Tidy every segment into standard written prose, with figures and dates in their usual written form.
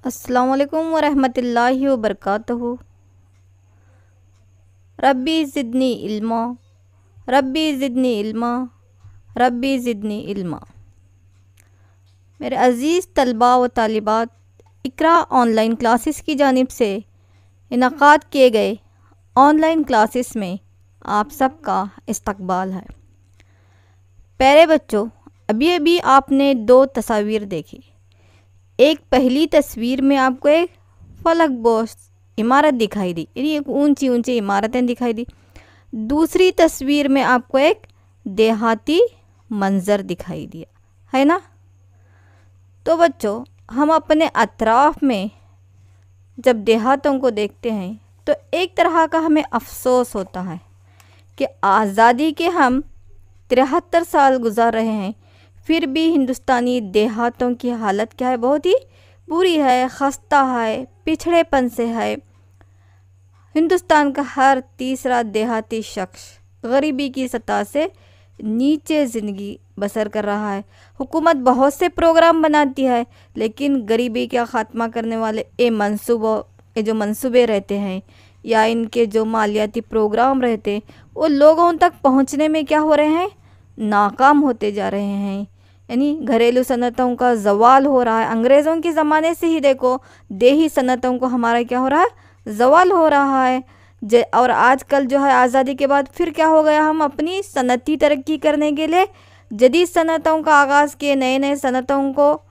अस्सलामु अलैकुम वरहमतुल्लाहि वबरकातुहू। रब्बी ज़िदनी इल्मा, रब्बी ज़िदनी इल्मा, रब्बी ज़िदनी इल्मा। मेरे अज़ीज़ तलबा व तालिबात, इकरा ऑनलाइन क्लासेस की जानिब से इनक़ाद किए गए ऑनलाइन क्लासेस में आप सबका इस्तकबाल है। प्यारे बच्चों, अभी अभी आपने दो तस्वीर देखी। एक पहली तस्वीर में आपको एक फलक बोश इमारत दिखाई दी, यानी एक ऊंची ऊंची इमारतें दिखाई दी। दूसरी तस्वीर में आपको एक देहाती मंजर दिखाई दिया, है ना। तो बच्चों, हम अपने अतराफ़ में जब देहातों को देखते हैं तो एक तरह का हमें अफसोस होता है कि आज़ादी के हम 73 साल गुजार रहे हैं, फिर भी हिंदुस्तानी देहातों की हालत क्या है, बहुत ही बुरी है, खस्ता है, पिछड़ेपन से है। हिंदुस्तान का हर तीसरा देहाती शख्स गरीबी की सतह से नीचे ज़िंदगी बसर कर रहा है। हुकूमत बहुत से प्रोग्राम बनाती है, लेकिन गरीबी का ख़ात्मा करने वाले ये जो मंसूबे रहते हैं या इनके जो मालियाती प्रोग्राम रहते हैं, वो लोगों तक पहुंचने में क्या हो रहे हैं, नाकाम होते जा रहे हैं। यानी घरेलू सनतों का ज़वाल हो रहा है। अंग्रेज़ों के ज़माने से ही देखो, देही सनतों को हमारा क्या हो रहा है, ज़वाल हो रहा है। और आजकल जो है आज़ादी के बाद फिर क्या हो गया, हम अपनी सनती तरक्की करने के लिए जदीद सनतों का आगाज़ किए, नए नए सनतों को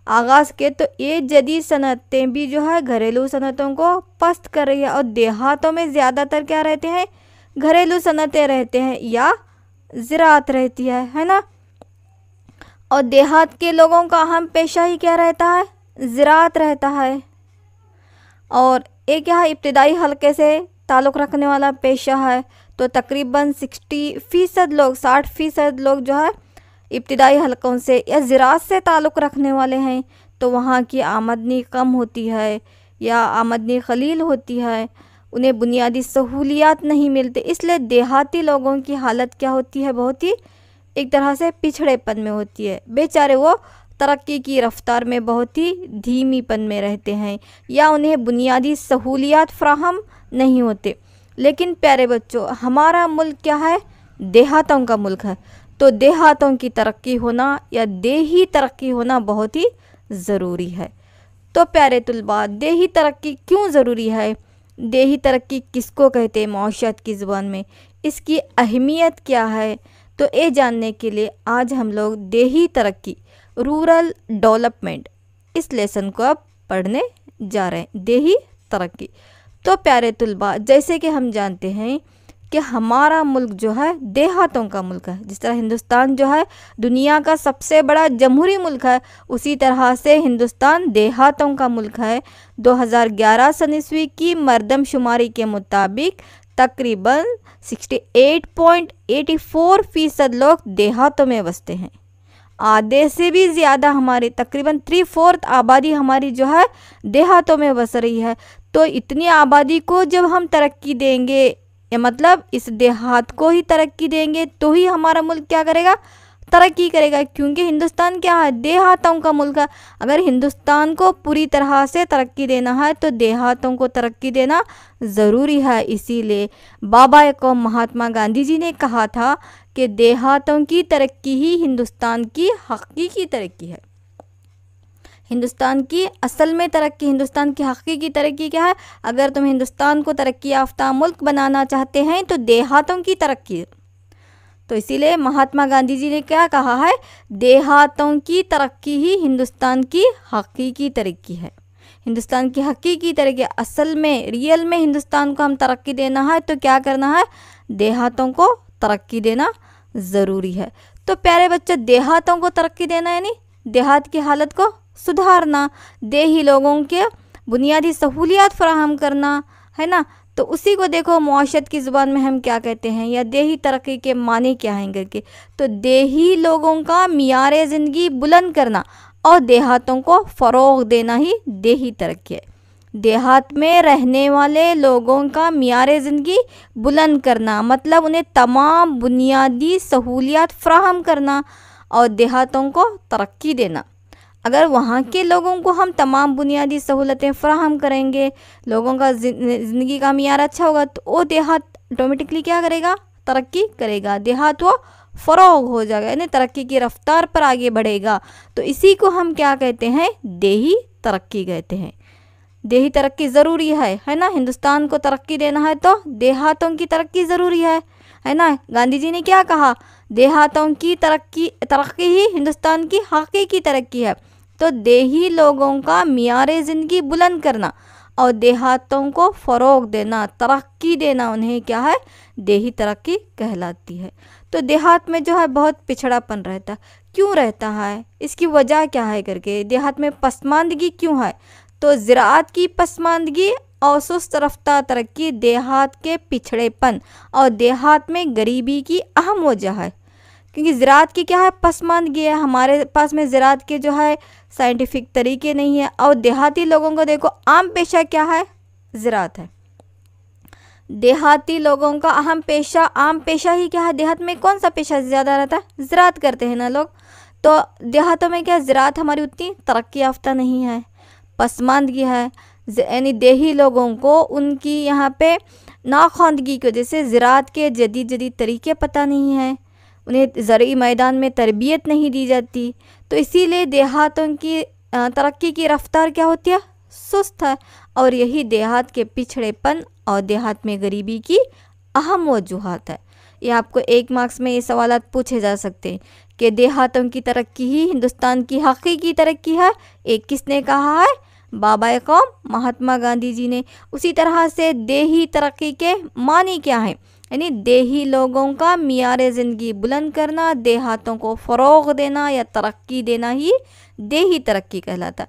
आगाज़ किए, तो ये जदीद सनतें भी जो है घरेलू सनतों को पस्त कर रही है। और देहातों में ज़्यादातर क्या रहते हैं, घरेलू सनतें रहते हैं या ज़राअत रहती है ना। और देहात के लोगों का अहम पेशा ही क्या रहता है, ज़राअत रहता है। और एक यहाँ इब्तिदाई हल्के से ताल्लुक़ रखने वाला पेशा है, तो तकरीबन 60% लोग जो है इब्तिदाई हलकों से या ज़राअत से ताल्लुक़ रखने वाले हैं। तो वहाँ की आमदनी कम होती है या आमदनी क़लील होती है, उन्हें बुनियादी सहूलियात नहीं मिलते, इसलिए देहाती लोगों की हालत क्या होती है, बहुत ही एक तरह से पिछड़ेपन में होती है। बेचारे वो तरक्की की रफ्तार में बहुत ही धीमीपन में रहते हैं या उन्हें बुनियादी सहूलियात फ़राहम नहीं होते। लेकिन प्यारे बच्चों, हमारा मुल्क क्या है, देहातों का मुल्क है। तो देहातों की तरक्की होना या देही तरक्की होना बहुत ही ज़रूरी है। तो प्यारे तुलबा, देही तरक्की क्यों ज़रूरी है, देही तरक्की किसको कहते हैं मौशत की ज़ुबान में, इसकी अहमियत क्या है, तो ये जानने के लिए आज हम लोग देही तरक्की, रूरल डेवलपमेंट, इस लेसन को अब पढ़ने जा रहे हैं, देही तरक्की। तो प्यारे तुलबा, जैसे कि हम जानते हैं कि हमारा मुल्क जो है देहातों का मुल्क है। जिस तरह हिंदुस्तान जो है दुनिया का सबसे बड़ा जमहूरी मुल्क है, उसी तरह से हिंदुस्तान देहातों का मुल्क है। 2011 सन ईस्वी की मरदमशुमारी के मुताबिक तकरीबन 68.84% लोग देहातों में बसते हैं। आधे से भी ज़्यादा हमारी तकरीबन 3/4 आबादी हमारी जो है देहातों में बस रही है। तो इतनी आबादी को जब हम तरक्की देंगे, या मतलब इस देहात को ही तरक्की देंगे, तो ही हमारा मुल्क क्या करेगा, तरक्की करेगा। क्योंकि हिंदुस्तान क्या है, देहातों का मुल्क है। अगर हिंदुस्तान को पूरी तरह से तरक्की देना है तो देहातों को तरक्की देना ज़रूरी है। इसीलिए बाबा कौम महात्मा गांधी जी ने कहा था कि देहातों की तरक्की ही हिंदुस्तान की हकीकी तरक्की है। हिंदुस्तान की असल में तरक्की, हिंदुस्तान की हकीकी तरक्की क्या है, अगर तुम हिंदुस्तान को तरक्की याफ्ता मुल्क बनाना चाहते हैं तो देहातों की तरक्की। तो इसीलिए महात्मा गांधी जी ने क्या कहा है, देहातों की तरक्की ही हिंदुस्तान की हकीकी तरक्की है। हिंदुस्तान की हकीकी तरक्की, असल में रियल में हिंदुस्तान को हम तरक्की देना है तो क्या करना है, देहातों को तरक्की देना ज़रूरी है। तो प्यारे बच्चों, देहातों को तरक्की देना यानी देहात की हालत को सुधारना, देही लोगों के बुनियादी सहूलियात फ़राहम करना, है ना। तो उसी को देखो मुआशरत की ज़ुबान में हम क्या कहते हैं या देही तरक्की के माने क्या हैं करके। तो देही लोगों का मियार ज़िंदगी बुलंद करना और देहातों को फ़रोग़ देना ही देही तरक्की है। देहात में रहने वाले लोगों का मियार ज़िंदगी बुलंद करना मतलब उन्हें तमाम बुनियादी सहूलियात फ़राहम करना और देहातों को तरक्की देना। अगर वहाँ के लोगों को हम तमाम बुनियादी सहूलतें फ़राहम करेंगे, लोगों का ज़िंदगी का मियार अच्छा होगा, तो वो देहात ऑटोमेटिकली क्या करेगा, तरक्की करेगा, देहात वो फ़रोग हो जाएगा, यानी तरक्की की रफ्तार पर आगे बढ़ेगा। तो इसी को हम क्या कहते हैं, देही तरक्की कहते हैं। देही तरक्की ज़रूरी है ना। हिंदुस्तान को तरक्की देना है तो देहातों की तरक्की ज़रूरी है ना। गांधी जी ने क्या कहा, देहातों की तरक्की ही हिंदुस्तान की हकीकी तरक्की है। तो देही लोगों का मियार ज़िंदगी बुलंद करना और देहातों को फ़रोग देना, तरक्की देना, उन्हें क्या है, देही तरक्की कहलाती है। तो देहात में जो है बहुत पिछड़ापन रहता, क्यों रहता है, इसकी वजह क्या है करके, देहात में पसमानदगी क्यों है। तो ज़राअत की पसमानदगी और सुस्त रफ्तार तरक्की देहात के पिछड़ेपन और देहात में गरीबी की अहम वजह है। क्योंकि ज़राअत की क्या है, पसमानदगी है, हमारे पास में ज़राअत के जो है साइंटिफिक तरीके नहीं है। और देहाती लोगों को देखो, आम पेशा क्या है, ज़राअत है। देहाती लोगों का अहम पेशा, आम पेशा ही क्या है, देहात में कौन सा पेशा ज़्यादा रहता है, ज़राअत करते हैं ना लोग। तो देहातों में क्या, ज़राअत हमारी उतनी तरक्की याफ्ता नहीं है, पसमानदगी है। यानी देही लोगों को उनकी यहाँ पे नाख्वानदगी की वजह से ज़राअत के जदीद तरीके पता नहीं है, उन्हें ज़रूरी मैदान में तरबियत नहीं दी जाती। तो इसीलिए देहातों की तरक्की की रफ्तार क्या होती है, सुस्त है। और यही देहात के पिछड़ेपन और देहात में गरीबी की अहम वजूहात है। ये आपको 1 मार्क्स में ये सवालात पूछे जा सकते हैं कि देहातों की तरक्की ही हिंदुस्तान की हकीकी तरक्की है। एक किसने कहा है, बाबा कौम महात्मा गांधी जी ने। उसी तरह से देही तरक्की के मानी क्या है, यानी देही लोगों का मियार ज़िंदगी बुलंद करना, देहातों को फ़रोग देना या तरक्की देना ही देही तरक्की कहलाता।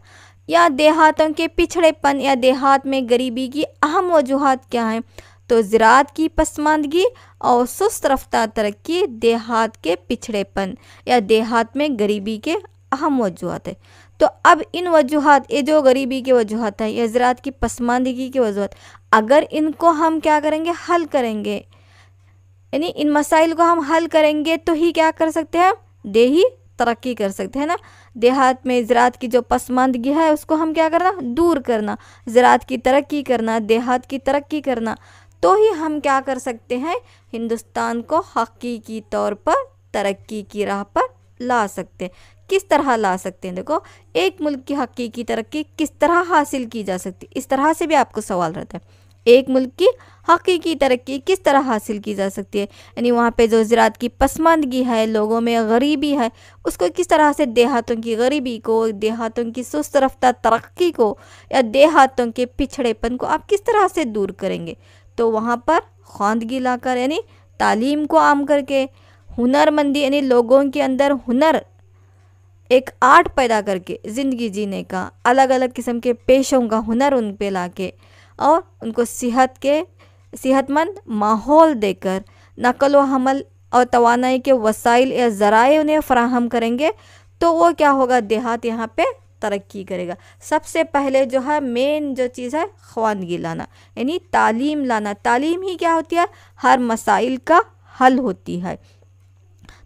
या देहातों के पिछड़ेपन या देहात में गरीबी की अहम वजूहात क्या हैं, तो ज़राअत की पसमानदगी और सुस्त रफ्तार तरक्की देहात के पिछड़ेपन या देहात में गरीबी के अहम वजूहात है। तो अब इन वजूहात, ये जो गरीबी के वजूहात है या ज़राअत की पसमानदगी के वजूहात, अगर इनको हम क्या करेंगे, हल करेंगे, यानी इन मसाइल को हम हल करेंगे तो ही क्या कर सकते हैं, देही तरक्की कर सकते हैं ना। देहात में ज़राअत की जो पसमानदगी है उसको हम क्या करना, दूर करना, ज़राअत की तरक्की करना, देहात की तरक्की करना, तो ही हम क्या कर सकते हैं, हिंदुस्तान को हकीकी तौर पर तरक्की की राह पर ला सकते हैं। किस तरह ला सकते हैं, देखो, एक मुल्क की हकीकी तरक्की किस तरह हासिल की जा सकती, इस तरह से भी आपको सवाल रहता है। एक मुल्क की हकीकी तरक्की किस तरह हासिल की जा सकती है, यानी वहाँ पे जो ज़राअत की पसमानदगी है, लोगों में गरीबी है, उसको किस तरह से देहातों की गरीबी को, देहातों की सुस्त रफ्तार तरक्की को या देहातों के पिछड़ेपन को आप किस तरह से दूर करेंगे। तो वहाँ पर ख्वानदगी लाकर, यानी तालीम को आम करके, हुनरमंदी यानी लोगों के अंदर हुनर, एक आर्ट पैदा करके ज़िंदगी जीने का, अलग अलग किस्म के पेशों का हुनर उन पे लाके और उनको सेहतमंद माहौल देकर नकल व हमल और तवानाई के वसाइल या ज़राए उन्हें फ़राहम करेंगे, तो वो क्या होगा, देहात यहाँ पे तरक्की करेगा। सबसे पहले जो है मेन जो चीज़ है, ख्वानदगी लाना, यानी तालीम लाना। तालीम ही क्या होती है, हर मसाइल का हल होती है।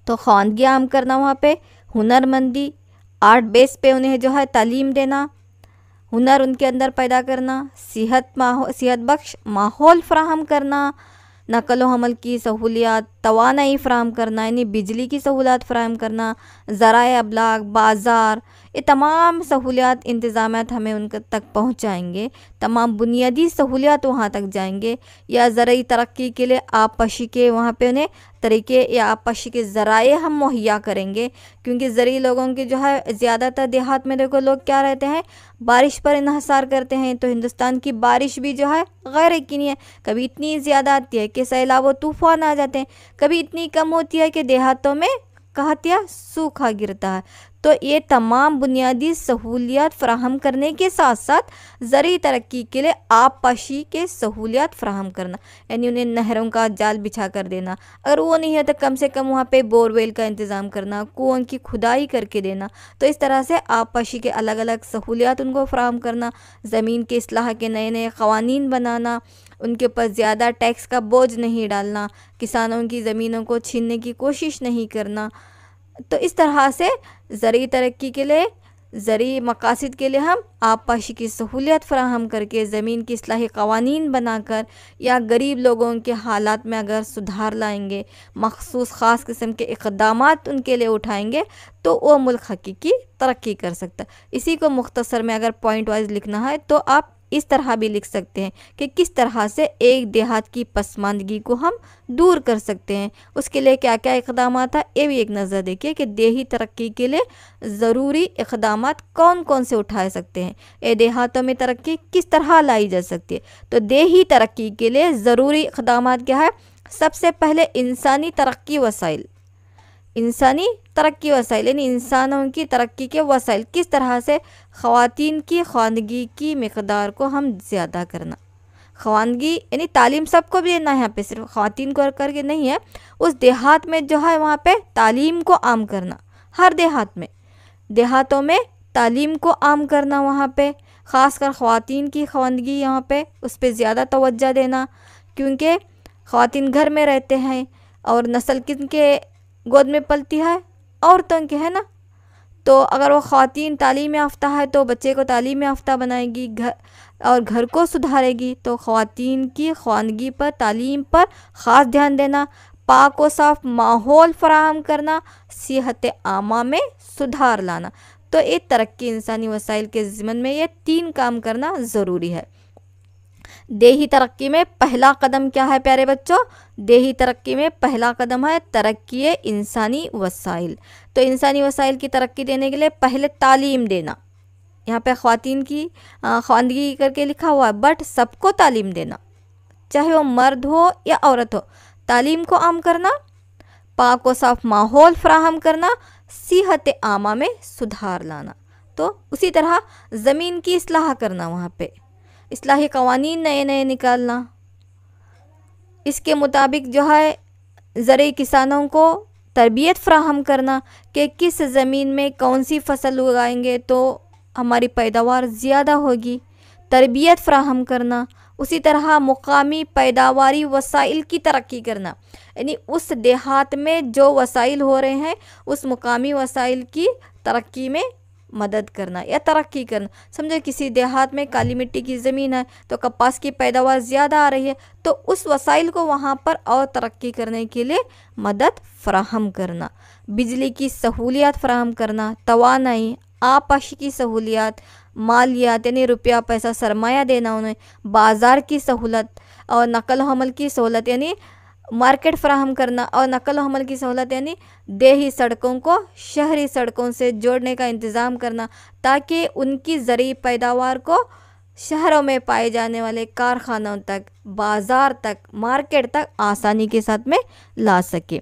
तो ख्वानदगी आम करना, वहाँ पे हुनरमंदी, आर्ट बेस पे उन्हें जो है तालीम देना, हुनर उनके अंदर पैदा करना, सेहत बख्श माहौल फ़राहम करना, नकल व हमल की सहूलियात, तवानाई फ़राहम करना, यानी बिजली की सहूलियात फ़राहम करना, ज़राए अबलाग, बाज़ार, ये तमाम सहूलियात इंतज़ामात हमें उन तक पहुँचाएँगे, तमाम बुनियादी सहूलियात वहाँ तक जाएंगे। या ज़रूरी तरक्की के लिए आपशी के वहाँ पे उन्हें तरीके या आपशी के ज़राए हम मुहैया करेंगे। क्योंकि ज़रूरी लोगों के जो है ज़्यादातर देहात में देखो लोग क्या रहते हैं, बारिश पर इन्हसार करते हैं। तो हिंदुस्तान की बारिश भी जो है गैर यकीनी है, कभी इतनी ज़्यादा आती है कि सैलाब व तूफ़ान आ जाते हैं, कभी इतनी कम होती है कि देहातों में कहतिया सूखा गिरता है। तो ये तमाम बुनियादी सहूलियात फ़राहम करने के साथ साथ ज़रूरी तरक्की के लिए आपशी के सहूलियात फ़राहम करना, यानी उन्हें नहरों का जाल बिछा कर देना, अगर वो नहीं है तो कम से कम वहाँ पे बोरवेल का इंतज़ाम करना, कुओं की खुदाई करके देना। तो इस तरह से आपशी के अलग अलग सहूलियात उनको फ़राहम करना, ज़मीन के इस्लाह के नए नए क़वानीन बनाना, उनके ऊपर ज़्यादा टैक्स का बोझ नहीं डालना, किसानों की ज़मीनों को छीनने की कोशिश नहीं करना। तो इस तरह से ज़रूरी तरक्की के लिए ज़रूरी मकासद के लिए हम आबपाशी की सहूलियत फ़राहम करके ज़मीन की इस्लाही क़वानीन बनाकर या गरीब लोगों के हालात में अगर सुधार लाएंगे, मखसूस ख़ास किस्म के इक़दामात उनके लिए उठाएंगे, तो वो मुल्क हकीकी तरक्की कर सकता है। इसी को मुख्तसर में अगर पॉइंट वाइज लिखना है तो आप इस तरह भी लिख सकते हैं कि किस तरह से एक देहात की पसमानदगी को हम दूर कर सकते हैं, उसके लिए क्या क्या इक़दामात है, ये भी एक नज़र देखिए कि देही तरक्की के लिए ज़रूरी इक़दामात कौन कौन से उठाए सकते हैं, ये देहातों में तरक्की किस तरह लाई जा सकती है। तो देही तरक्की के लिए ज़रूरी इक़दामात क्या है? सबसे पहले इंसानी तरक्की वसाइल, इंसानी तरक्की वसाइल यानी इंसानों की तरक्की के वसाइल, किस तरह से ख़वातीन की ख़वानगी की मकदार को हम ज़्यादा करना। ख़वानगी यानी तालीम सबको भी देना है, यहाँ पे सिर्फ ख़वातीन को करके नहीं है, उस देहात में जो है वहाँ पे तालीम को आम करना, हर देहात में, देहातों में तालीम को आम करना, वहाँ पे ख़ासकर ख़वातीन की ख़वानगी यहाँ पे उस पर ज़्यादा तवज्जो देना, क्योंकि ख़वातीन घर में रहते हैं और नस्ल किन के गोद में पलती है? औरतों के, है ना। तो अगर वो ख़वातीन तालीम याफ्ता है तो बच्चे को तालीम याफ्ता बनाएगी, घर और घर को सुधारेगी। तो ख़वातीन की ख़वानगी पर, तालीम पर ख़ास ध्यान देना, पाक व साफ़ माहौल फराहम करना, सेहत आमा में सुधार लाना। तो ये तरक्की इंसानी वसाइल के ज़िम्मन में ये 3 काम करना ज़रूरी है। देही तरक्की में पहला कदम क्या है प्यारे बच्चों? देही तरक्की में पहला कदम है तरक्की इंसानी वसाइल। तो इंसानी वसाइल की तरक्की देने के लिए पहले तालीम देना, यहाँ पे ख़वातीन की ख़वानगी करके लिखा हुआ है, बट सबको तालीम देना, चाहे वो मर्द हो या औरत हो, तालीम को आम करना, पाक व साफ़ माहौल फराहम करना, सेहत आमा में सुधार लाना। तो उसी तरह ज़मीन की इस्लाह करना, वहाँ पे इस्लाही क़वानीन नए नए निकालना, इसके मुताबिक जो है ज़रूरी किसानों को तरबियत फ़राहम करना कि किस ज़मीन में कौन सी फसल उगाएंगे तो हमारी पैदावार ज़्यादा होगी, तरबियत फ़राहम करना। उसी तरह मुकामी पैदावारी वसाइल की तरक्की करना, यानी उस देहात में जो वसाइल हो रहे हैं उस मुकामी वसाइल की तरक्की में मदद करना या तरक्की करना। समझो किसी देहात में काली मिट्टी की ज़मीन है तो कपास की पैदावार ज़्यादा आ रही है, तो उस वसाइल को वहाँ पर और तरक्की करने के लिए मदद फ़राहम करना। बिजली की सहूलियत फ़राहम करना, तवानाई, आबपाशी की सहूलियत, मालियात यानी रुपया पैसा सरमाया देना उन्हें, बाज़ार की सहूलत और नकल हमल की सहूलत यानी मार्केट फ़राहम करना, और नकल हमल की सहूलत यानी देही सड़कों को शहरी सड़कों से जोड़ने का इंतज़ाम करना, ताकि उनकी ज़रूरी पैदावार को शहरों में पाए जाने वाले कारखानों तक, बाज़ार तक, मार्केट तक आसानी के साथ में ला सके।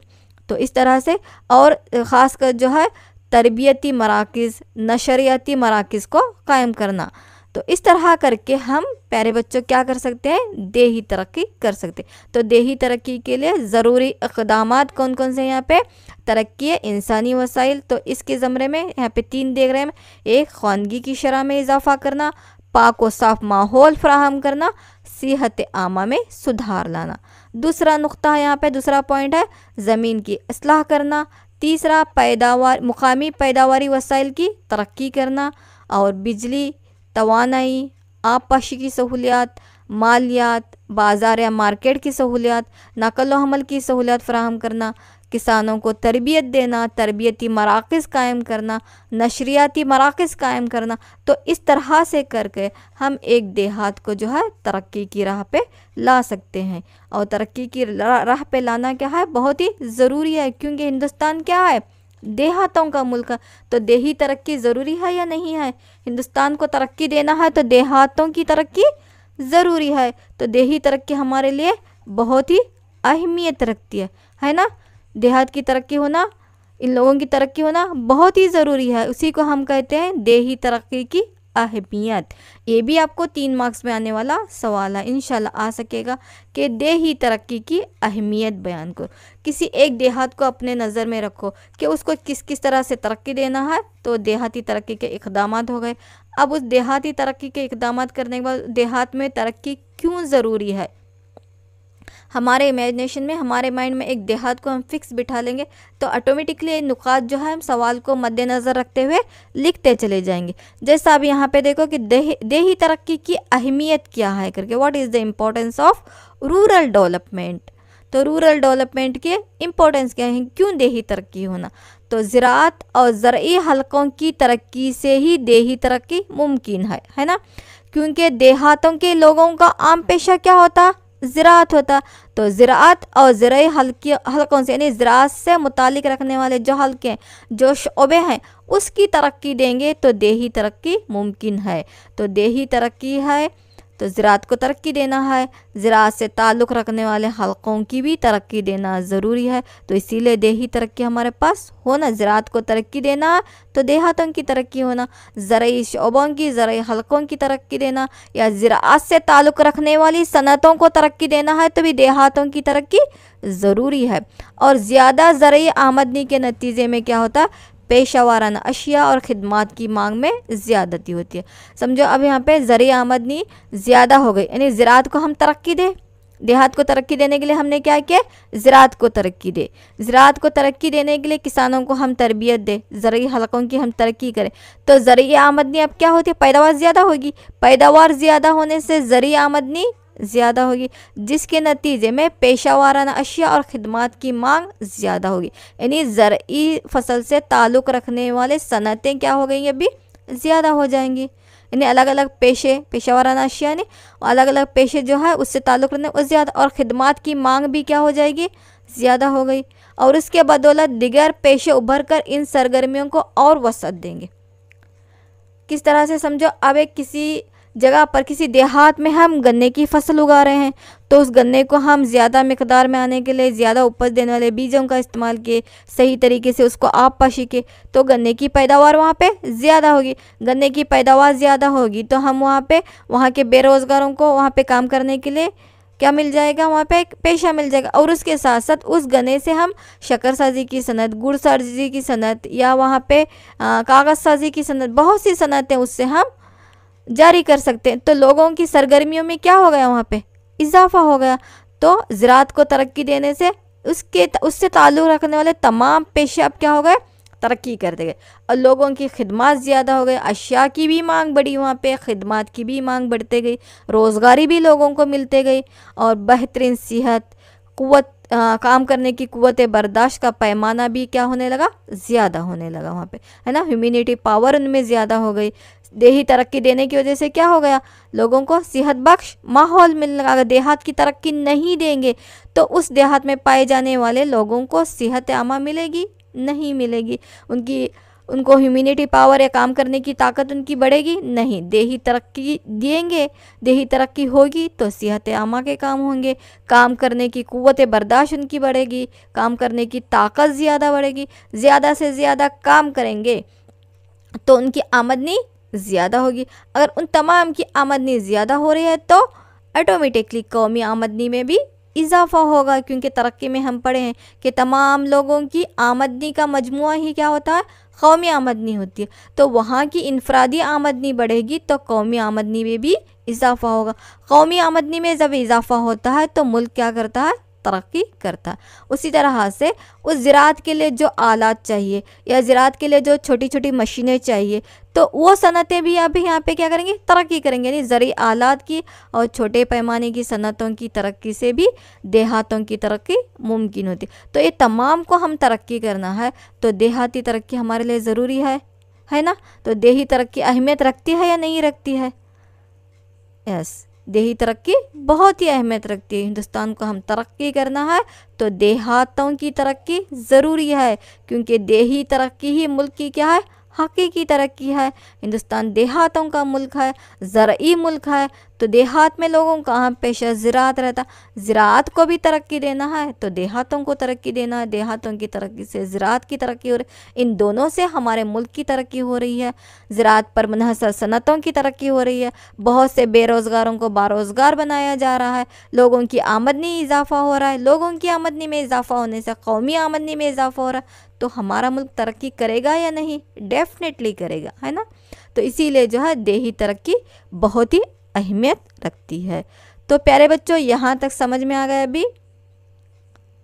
तो इस तरह से, और ख़ास कर जो है तरबियती मराकिज़, नशरियाती मराकिज़ को कायम करना। तो इस तरह करके हम प्यारे बच्चों क्या कर सकते हैं? देही तरक्की कर सकते हैं। तो देही तरक्की के लिए ज़रूरी इक़दामात कौन कौन से? यहाँ पे तरक्की इंसानी वसाइल, तो इसके ज़मरे में यहाँ पे 3 देख रहे हैं। एक, ख़वानगी की शरह में इजाफ़ा करना, पाक व साफ़ माहौल फ़राहम करना, सेहत आमा में सुधार लाना। दूसरा नुक्ता यहाँ पे, दूसरा पॉइंट है ज़मीन की इस्लाह करना। तीसरा, पैदावार, मुकामी पैदावारी वसाइल की तरक्की करना, और बिजली, तवानाई, आबपाशी की सहूलियत, मालियात, बाज़ार या मार्केट की सहूलियत, नकल व हमल की सहूलियत फ़राहम करना, किसानों को तरबियत देना, तरबियती मराकिज़ कायम करना, नशरियाती मराकिज़ कायम करना। तो इस तरह से करके हम एक देहात को जो है तरक्की की राह पे ला सकते हैं। और तरक्की की राह पे लाना क्या है? बहुत ही ज़रूरी है, क्योंकि हिंदुस्तान क्या है? देहातों का मुल्क है। तो देही तरक्की ज़रूरी है या नहीं है? हिंदुस्तान को तरक्की देना है तो देहातों की तरक्की ज़रूरी है। तो देही तरक्की हमारे लिए बहुत ही अहमियत रखती है ना। देहात की तरक्की होना, इन लोगों की तरक्की होना बहुत ही ज़रूरी है। उसी को हम कहते हैं देही तरक्की की अहमियत। ये भी आपको 3 मार्क्स में आने वाला सवाल है, इंशाल्लाह आ सकेगा कि देही तरक्की की अहमियत बयान करो। किसी एक देहात को अपने नज़र में रखो कि उसको किस किस तरह से तरक्की देना है। तो देहाती तरक्की के इक़दामात हो गए। अब उस देहाती तरक्की के इक़दामात करने के बाद देहात में तरक्की क्यों ज़रूरी है, हमारे इमेजिनेशन में, हमारे माइंड में एक देहात को हम फिक्स बिठा लेंगे तो ऑटोमेटिकली नुकात जो है हम सवाल को मद्देनज़र रखते हुए लिखते चले जाएंगे। जैसा अब यहाँ पे देखो कि देही तरक्की की अहमियत क्या है करके, what is the importance of rural development. तो रूरल डेवलपमेंट के इम्पोर्टेंस क्या है, क्यों देही तरक्की होना। तो ज़राअत और ज़रई हलकों की तरक्की से ही देही तरक्की मुमकिन है ना, क्योंकि देहातों के लोगों का आम पेशा क्या होता, ज़राअत होता। तो ज़राअत और ज़रई हलकों से यानी ज़राअत से मुतालिक रखने वाले जो हलके, जो शोबे हैं, उसकी तरक्की देंगे तो देही तरक्की मुमकिन है। तो देही तरक्की है तो ज़राअत को तरक्की देना है, ज़राअत से ताल्लुक़ रखने वाले हलकों की भी तरक्की देना ज़रूरी है। तो इसीलिए देही तरक्की हमारे पास होना, ज़राअत को तरक्की देना तो देहातों की तरक्की होना, ज़रई शोबों की, ज़रई हलकों की तरक्की देना या ज़राअत से ताल्लुक़ रखने वाली सनतों को तरक्की देना है तो भी देहातों की तरक्की ज़रूरी है। और ज़्यादा ज़रई आमदनी के नतीजे में क्या होता है, पेशा वाराना अशिया और ख़िदमात की मांग में ज़्यादती होती है। समझो अब यहाँ पे ज़रई आमदनी ज़्यादा हो गई, यानी ज़राअत को हम तरक्की दे, देहात को तरक्की देने के लिए हमने क्या किया, ज़राअत को तरक्की दे। ज़राअत को तरक्की देने के लिए किसानों को हम तरबियत दे, ज़रई हलकों की हम तरक्की करें तो ज़रई आमदनी अब क्या होती है, पैदावार ज़्यादा होगी। पैदावार ज़्यादा होने से ज़रई आमदनी ज़्यादा होगी, जिसके नतीजे में पेशा वाराना अशिया और ख़िदमात की मांग ज़्यादा होगी। यानी ज़रई फसल से ताल्लुक़ रखने वाले सनतें क्या हो गई, अभी ज़्यादा हो जाएंगी। यानी अलग अलग पेशा वाराना अशिया ने अलग अलग पेशे जो है उससे ताल्लुक़ रखने वो ज़्यादा, और ख़िदमात की मांग भी क्या हो जाएगी, ज़्यादा हो गई। और उसके बदौलत दिगर पेशे उभर कर इन सरगर्मियों को और वसअत देंगे। किस तरह से समझो, अब एक किसी जगह पर किसी देहात में हम गन्ने की फसल उगा रहे हैं तो उस गन्ने को हम ज़्यादा मिकदार में आने के लिए ज़्यादा उपज देने वाले बीजों का इस्तेमाल किए, सही तरीके से उसको आप पाशी के तो गन्ने की पैदावार वहाँ पे ज़्यादा होगी। गन्ने की पैदावार ज़्यादा होगी तो हम वहाँ के बेरोज़गारों को वहाँ पे काम करने के लिए क्या मिल जाएगा, वहाँ पे एक पेशा मिल जाएगा। और उसके साथ साथ उस गन्ने से हम शक्कर साजी की सनत, गुड़ साजी की सनत या वहाँ पे कागज़ साजी की सनत, बहुत सी सनतें उससे हम जारी कर सकते हैं। तो लोगों की सरगर्मियों में क्या हो गया, वहाँ पे इजाफा हो गया। तो ज़राअत को तरक्की देने से उससे ताल्लुक़ रखने वाले तमाम पेशे अब क्या हो गए, तरक्की करते गए और लोगों की खिदमत ज़्यादा हो गई। अशिया की भी मांग बढ़ी, वहाँ पे खिदमत की भी मांग बढ़ते गई, रोज़गारी भी लोगों को मिलते गई और बेहतरीन सेहत, क़ुव्वत, काम करने की क़ुव्वत बर्दाश्त का पैमाना भी क्या होने लगा, ज़्यादा होने लगा वहाँ पे, है ना। ह्यूमैनिटी पावर उनमें ज़्यादा हो गई। देही तरक्की देने की वजह से क्या हो गया, लोगों को सेहत बख्श माहौल मिलने लगा। अगर देहात की तरक्की नहीं देंगे तो उस देहात में पाए जाने वाले लोगों को सेहत आमा मिलेगी नहीं मिलेगी, उनको ह्यूमैनिटी पावर या काम करने की ताकत उनकी बढ़ेगी नहीं। देही तरक्की देंगे, देही तरक्की होगी तो सेहत आमा के काम होंगे, काम करने की क़ुव्वत बर्दाश्त उनकी बढ़ेगी, काम करने की ताकत ज़्यादा बढ़ेगी। ज़्यादा से ज़्यादा काम करेंगे तो उनकी आमदनी ज़्यादा होगी। अगर उन तमाम की आमदनी ज़्यादा हो रही है तो ऑटोमेटिकली कौमी आमदनी में भी इजाफा होगा, क्योंकि तरक्की में हम पढ़े हैं कि तमाम लोगों की आमदनी का मजमुआ ही क्या होता है, कौमी आमदनी होती है। तो वहाँ की इनफरादी आमदनी बढ़ेगी तो कौमी आमदनी में भी इजाफा होगा। कौमी आमदनी में जब इजाफा होता है तो मुल्क क्या करता है, तरक्की करता है। उसी तरह से उस ज़राअत के लिए जो आलात चाहिए या ज़राअत के लिए जो छोटी छोटी मशीनें चाहिए तो वो सनतें भी अभी यहाँ पे क्या करेंगे, तरक्की करेंगे। यानी ज़रई आलात की और छोटे पैमाने की सनतों की तरक्की से भी देहातों की तरक्की मुमकिन होती। तो ये तमाम को हम तरक्की करना है तो देहाती तरक्की हमारे लिए ज़रूरी है ना। तो देही तरक्की अहमियत रखती है या नहीं रखती है, यस, देही तरक्की बहुत ही अहमियत रखती है। हिंदुस्तान को हम तरक्की करना है तो देहातों की तरक्की ज़रूरी है, क्योंकि देही तरक्की ही मुल्क की क्या है, हकीकी तरक्की है। हिंदुस्तान देहातों का मुल्क है, ज़रई मुल्क है, तो देहात में लोगों का अहम पेशा ज़राअत रहता। ज़राअत को भी तरक्की देना है तो देहातों को तरक्की देना है, देहातों की तरक्की से ज़राअत की तरक्की हो रही, इन दोनों से हमारे मुल्क की तरक्की हो रही है। ज़राअत पर मुनहसर सनतों की तरक्की हो रही है, बहुत से बेरोज़गारों को बारोज़गार बनाया जा रहा है, लोगों की आमदनी इजाफ़ा हो रहा है, लोगों की आमदनी में इजाफ़ा होने से कौमी आमदनी में इजाफ़ा हो रहा है। तो हमारा मुल्क तरक्की करेगा या नहीं, डेफिनेटली करेगा, है ना। तो इसीलिए जो है देही तरक्की बहुत ही अहमियत रखती है। तो प्यारे बच्चों, यहाँ तक समझ में आ गया अभी।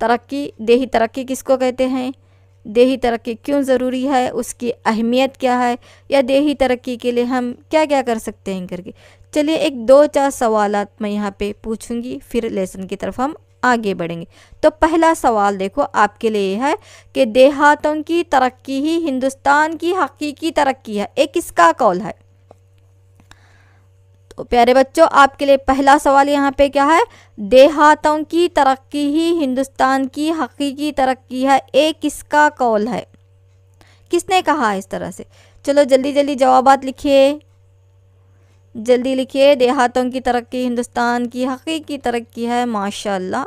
तरक्की, देही तरक्की किसको कहते हैं, देही तरक्की क्यों ज़रूरी है, उसकी अहमियत क्या है, या देही तरक्की के लिए हम क्या क्या कर सकते हैं करके। चलिए एक 2-4 सवालात मैं यहाँ पे पूछूंगी, फिर लेसन की तरफ हम आगे बढ़ेंगे। तो पहला सवाल देखो आपके लिए है कि देहातों की तरक्की ही हिंदुस्तान की हकीकी तरक्की है, एक किसका कौल है। तो प्यारे बच्चों आपके लिए पहला सवाल यहाँ पे क्या है, देहातों की तरक्की ही हिंदुस्तान की हकीकी तरक्की है, एक किसका कौल है, किसने कहा है इस तरह से। चलो जल्दी जल्दी जवाबात लिखिए, जल्दी लिखिए। देहातों की तरक्की हिंदुस्तान की हकीकी तरक्की है, माशाल्लाह,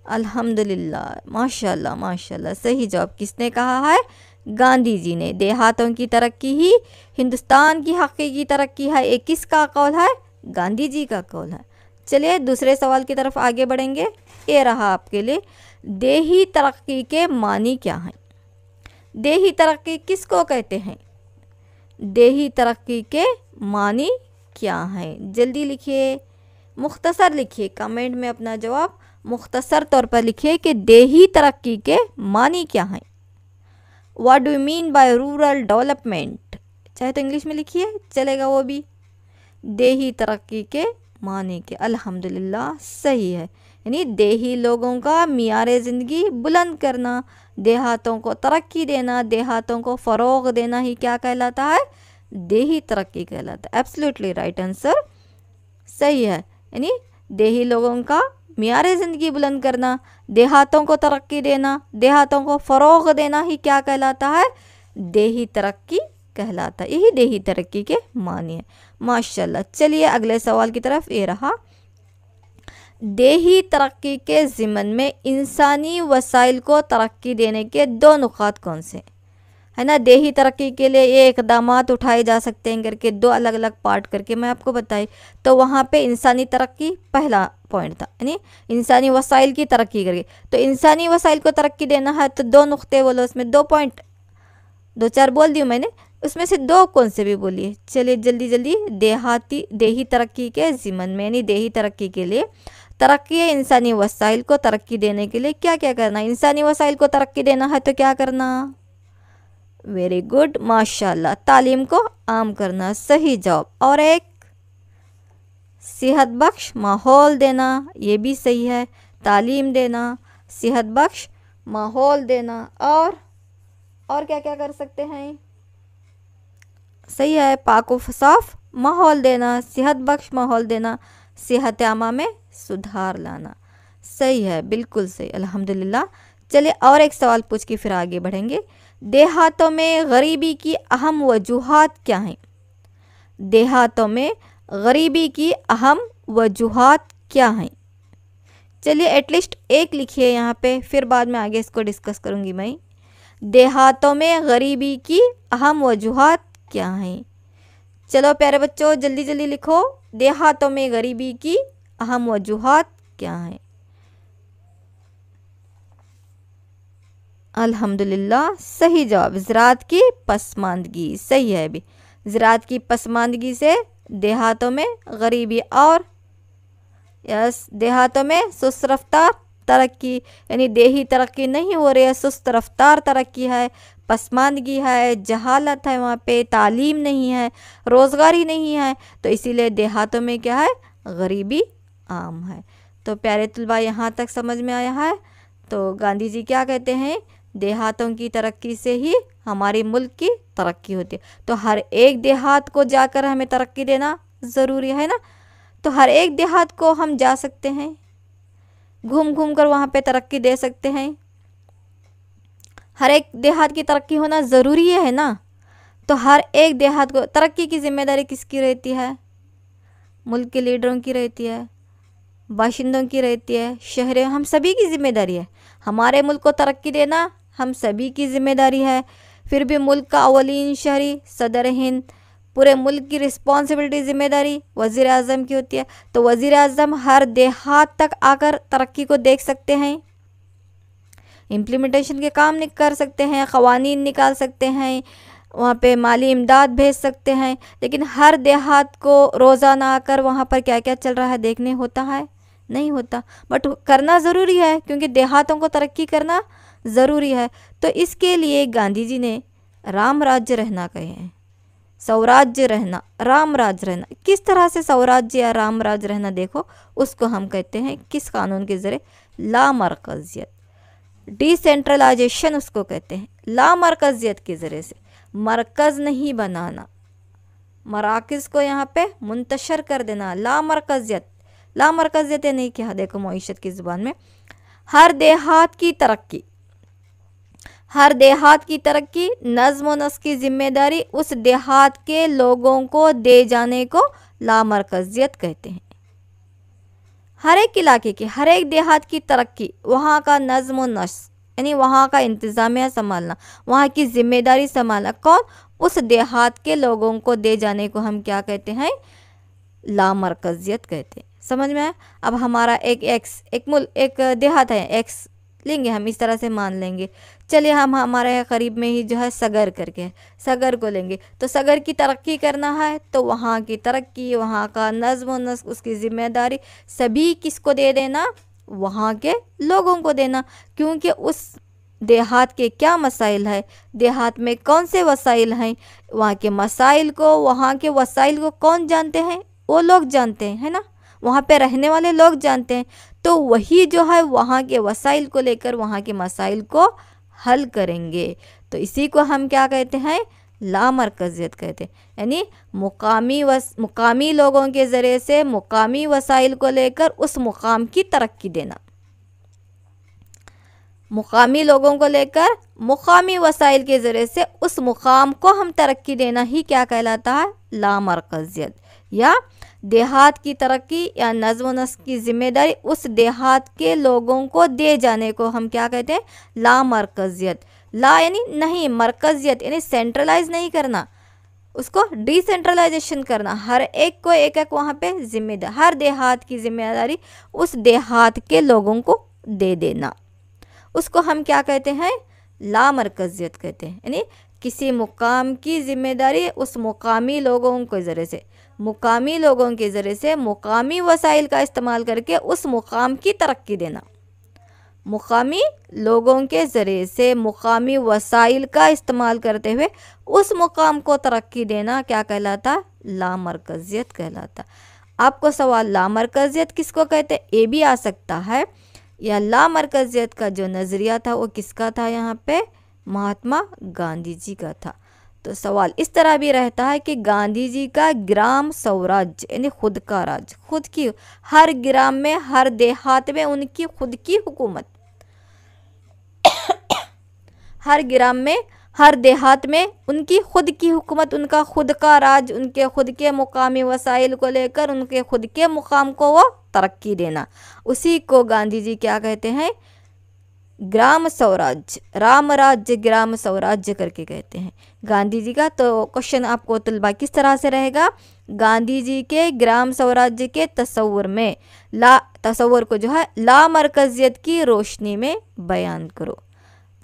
अल्हम्दुलिल्लाह, माशाल्लाह माशाल्लाह। सही जवाब किसने कहा है, गांधी जी ने। देहातों की तरक्की ही हिंदुस्तान की हकीकी तरक्की है, एक किसका कौल है, गांधी जी का कौल है। चलिए दूसरे सवाल की तरफ आगे बढ़ेंगे। ये रहा आपके लिए, देही तरक्की के मानी क्या हैं। देही तरक्की किसको कहते हैं, देही तरक्की के मानी क्या हैं, जल्दी लिखिए, मुख्तसर लिखिए, कमेंट में अपना जवाब मुख्तसर तौर पर लिखिए कि देही तरक्की के मानी क्या हैं। What do you mean by rural development, चाहे तो इंग्लिश में लिखिए चलेगा वो भी। देही तरक्की के मानी के, अल्हम्दुलिल्लाह सही है, यानी देही लोगों का मियारे ज़िंदगी बुलंद करना, देहातों को तरक्की देना, देहातों को फ़रोग़ देना ही क्या कहलाता है, देही तरक्की कहलाता है। एब्सोल्युटली राइट आंसर, सही है, यानी देही लोगों का मियारे ज़िंदगी बुलंद करना, देहातों को तरक्की देना, देहातों को फ़रोग़ देना ही क्या कहलाता है, देही तरक्की कहलाता है। यही देही तरक्की के मानी है, माशाल्लाह। चलिए अगले सवाल की तरफ, ये रहा, देही तरक्की के ज़िमन में इंसानी वसाइल को तरक्की देने के 2 नुकात कौन से है ना। देही तरक्की के लिए ये इक़दामात उठाए जा सकते हैं करके 2 अलग अलग पार्ट करके मैं आपको बताई। तो वहाँ पे इंसानी तरक्की पहला पॉइंट था, यानी इंसानी वसाइल की तरक्की करके। तो इंसानी वसाइल को तरक्की देना है तो 2 नुक्ते बोलो, उसमें 2 पॉइंट, 2-4 बोल दी मैंने, उसमें से 2 कौन से भी बोलिए। चलिए जल्दी जल्दी, देही तरक्की के ज़िमन में, यानी देही तरक्की के लिए तरक्की है, इंसानी वसाइल को तरक्की देने के लिए क्या क्या करना। इंसानी वसाइल को तरक्की देना है तो क्या करना, वेरी गुड माशाल्लाह, तालीम को आम करना, सही जवाब। और एक सेहत बख्श माहौल देना, ये भी सही है, तालीम देना, सेहत बख्श माहौल देना, और क्या क्या कर सकते हैं, सही है, पाक व साफ माहौल देना, सेहत बख्श माहौल देना, सेहत आमा में सुधार लाना, सही है, बिल्कुल सही, अल्हम्दुलिल्लाह। चलिए और एक सवाल पूछ के फिर आगे बढ़ेंगे। देहातों में गरीबी की अहम वजूहात क्या हैं, देहातों में गरीबी की अहम वजूहात क्या हैं। चलिए एटलीस्ट एक लिखिए यहाँ पे, फिर बाद में आगे इसको डिस्कस करूँगी मैं। देहातों में गरीबी की अहम वजूहात क्या हैं। चलो प्यारे बच्चों जल्दी जल्दी लिखो, देहातों में गरीबी की अहम वजूहात क्या हैं। अल्हम्दुलिल्लाह सही जवाब, ज़राअत की पसमानदगी, सही है अभी, ज़राअत की पसमानदगी से देहातों में गरीबी, और यस देहातों में सुस्त रफ्तार तरक्की, यानी देही तरक्की नहीं हो रही है, सुस्त रफ्तार तरक्की है, पसमानदगी है, जहालत है, वहाँ पे तालीम नहीं है, रोज़गार ही नहीं है, तो इसीलिए देहातों में क्या है, गरीबी आम है। तो प्यारे तलबा यहाँ तक समझ में आया है। तो गांधी जी क्या कहते हैं, देहातों की तरक्की से ही हमारे मुल्क की तरक्की होती है। तो हर एक देहात को जाकर हमें तरक्की देना ज़रूरी है ना। तो हर एक देहात को हम जा सकते हैं, घूम घूम कर वहाँ पे तरक्की दे सकते हैं। हर एक देहात की तरक्की होना ज़रूरी है ना। तो हर एक देहात को तरक्की की जिम्मेदारी किसकी रहती है, मुल्क के लीडरों की रहती है, बाशिंदों की रहती है, शहर, हम सभी की जिम्मेदारी है। हमारे मुल्क को तरक्की देना हम सभी की जिम्मेदारी है। फिर भी मुल्क का अवलीन शहरी सदर हिंद, पूरे मुल्क की रिस्पॉन्सिबिलिटी जिम्मेदारी वज़ीर आज़म की होती है। तो वज़ीर आज़म हर देहात तक आकर तरक्की को देख सकते हैं, इम्प्लीमेंटेशन के काम कर सकते हैं, क़वानीन निकाल सकते हैं, वहाँ पे माली इमदाद भेज सकते हैं। लेकिन हर देहात को रोज़ाना आकर वहाँ पर क्या क्या चल रहा है देखने होता है, नहीं होता, बट करना ज़रूरी है क्योंकि देहातों को तरक्की करना ज़रूरी है। तो इसके लिए गांधी जी ने राम राज्य रहना कहे हैं, स्वराज्य रहना, राम राज्य रहना। किस तरह से स्वराज्य या राम राज्य रहना, देखो उसको हम कहते हैं किस कानून के ज़रिए, लामरकजियत, डिसेंट्रलाइजेशन उसको कहते हैं। लामरकजियत के ज़रिए से, मरकज़ नहीं बनाना, मराकज़ को यहाँ पे मुंतशर कर देना, लामरकजियत। लामरकजियत यानी क्या, देखो मईशत की ज़ुबान में, हर देहात की तरक्की, हर देहात की तरक्की, नज़्म व नस्क की जिम्मेदारी उस देहात के लोगों को दे जाने को लामरकजियत कहते हैं। हर एक इलाके की, हर एक देहात की तरक्की, वहाँ का नज़्म व नस्क यानी वहाँ का इंतज़ामिया संभालना, वहाँ की जिम्मेदारी संभालना, कौन, उस देहात के लोगों को दे जाने को हम क्या कहते हैं, लामरकजियत कहते हैं। समझ में आया। अब हमारा एक देहात है, एक्स लेंगे हम, इस तरह से मान लेंगे। चलिए हम हमारे करीब में ही जो है सगर करके, सगर को लेंगे। तो सगर की तरक्की करना है तो वहाँ की तरक्की, वहाँ का नज़्म व नस्क, उसकी ज़िम्मेदारी सभी किसको दे देना, वहाँ के लोगों को देना। क्योंकि उस देहात के क्या मसाइल है, देहात में कौन से वसाइल हैं, वहाँ के मसाइल को, वहाँ के वसाइल को कौन जानते हैं, वो लोग जानते हैं, है ना, वहाँ पे रहने वाले लोग जानते हैं। तो वही जो है वहाँ के वसाइल को लेकर वहाँ के मसाइल को हल करेंगे। तो इसी को हम क्या कहते हैं, लामरकजियत कहते हैं। यानी मुकामी लोगों के ज़रिए से मुकामी वसाइल को लेकर उस मुकाम की तरक्की देना, मुकामी लोगों को लेकर मुकामी वसाइल के ज़रिए से उस मुकाम को हम तरक्की देना ही क्या कहलाता है, लामरकजियत। या देहात की तरक्की या नज़्म व नस्क की जिम्मेदारी उस देहात के लोगों को दे जाने को हम क्या कहते हैं, लामरकजियत। ला यानी नहीं, मरकजियत यानी सेंट्रलाइज नहीं करना, उसको डिसेंट्रलाइजेशन करना, हर एक को एक एक वहाँ पे जिम्मेदार, हर देहात की जिम्मेदारी उस देहात के लोगों को दे देना, उसको हम क्या कहते हैं, लामरकजियत कहते हैं। यानी किसी मुकाम की जिम्मेदारी उस मुकामी लोगों के ज़रिए से, मुकामी लोगों के ज़रिए से मुकामी वसाइल का इस्तेमाल करके उस मुकाम की तरक्की देना, मुकामी लोगों के ज़रिए से मुकामी वसाइल का इस्तेमाल करते हुए उस मुकाम को तरक्की देना क्या कहलाता, लामरकजियत कहलाता। आपको सवाल, लामरकजियत किसको कहते, ये भी आ सकता है, या लामरकजियत का जो नज़रिया था वो किसका था, यहाँ पे महात्मा गांधी जी का था। तो सवाल इस तरह भी रहता है कि गांधी जी का ग्राम स्वराज्य यानी खुद का राज्य, खुद की, हर ग्राम में, हर देहात में उनकी खुद की हुकूमत, हर ग्राम में, हर देहात में उनकी खुद की हुकूमत, उनका खुद का राज, उनके खुद के मुकामी वसाइल को लेकर उनके खुद के मुकाम को वो तरक्की देना, उसी को गांधी जी क्या कहते हैं, ग्राम स्वराज्य, राम राज्य ग्राम स्वराज्य करके कहते हैं गांधी जी का। तो क्वेश्चन आपको तलबा किस तरह से रहेगा, गांधी जी के ग्राम स्वराज्य के तस्वुर में तस्वुर को जो है लामरकजियत की रोशनी में बयान करो।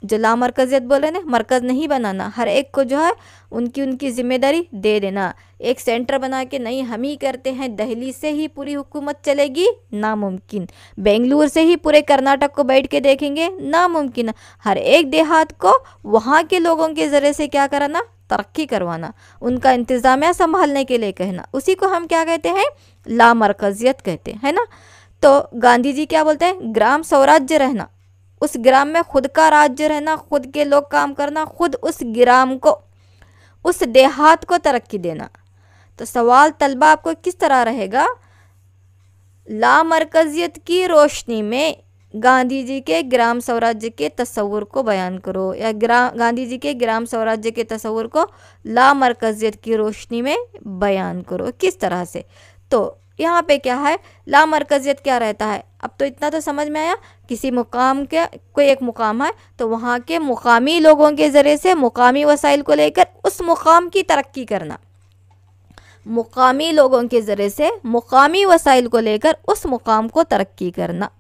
जो लामरकजियत बोले ना, मरकज़ नहीं बनाना, हर एक को जो है उनकी जिम्मेदारी दे देना। एक सेंटर बना के नहीं हम ही करते हैं, दिल्ली से ही पूरी हुकूमत चलेगी, नामुमकिन। बेंगलुरु से ही पूरे कर्नाटक को बैठ के देखेंगे, नामुमकिन। हर एक देहात को वहाँ के लोगों के ज़रिए से क्या कराना, तरक्की करवाना, उनका इंतज़ामिया संभालने के लिए कहना, उसी को हम क्या कहते हैं, लामरकजियत कहते हैं ना। तो गांधी जी क्या बोलते हैं, ग्राम स्वराज्य रहना, उस ग्राम में खुद का राज्य रहना, खुद के लोग काम करना, खुद उस ग्राम को, उस देहात को तरक्की देना। तो सवाल तलबा आपको किस तरह रहेगा, लामरकजियत की रोशनी में गांधी जी के ग्राम स्वराज्य के तस्वुर को बयान करो, या गांधी जी के ग्राम स्वराज्य के तस्वुर को लामरकजियत की रोशनी में बयान करो, किस तरह से। तो यहाँ पे क्या है, लामरकजियत क्या रहता है, अब तो इतना तो समझ में आया। किसी मुकाम के, कोई एक मुकाम है तो वहाँ के मुकामी लोगों के ज़रिए से मुकामी वसाइल को लेकर उस मुकाम की तरक्की करना, मुकामी लोगों के ज़रिए से मुकामी वसाइल को लेकर उस मुकाम को तरक्की करना।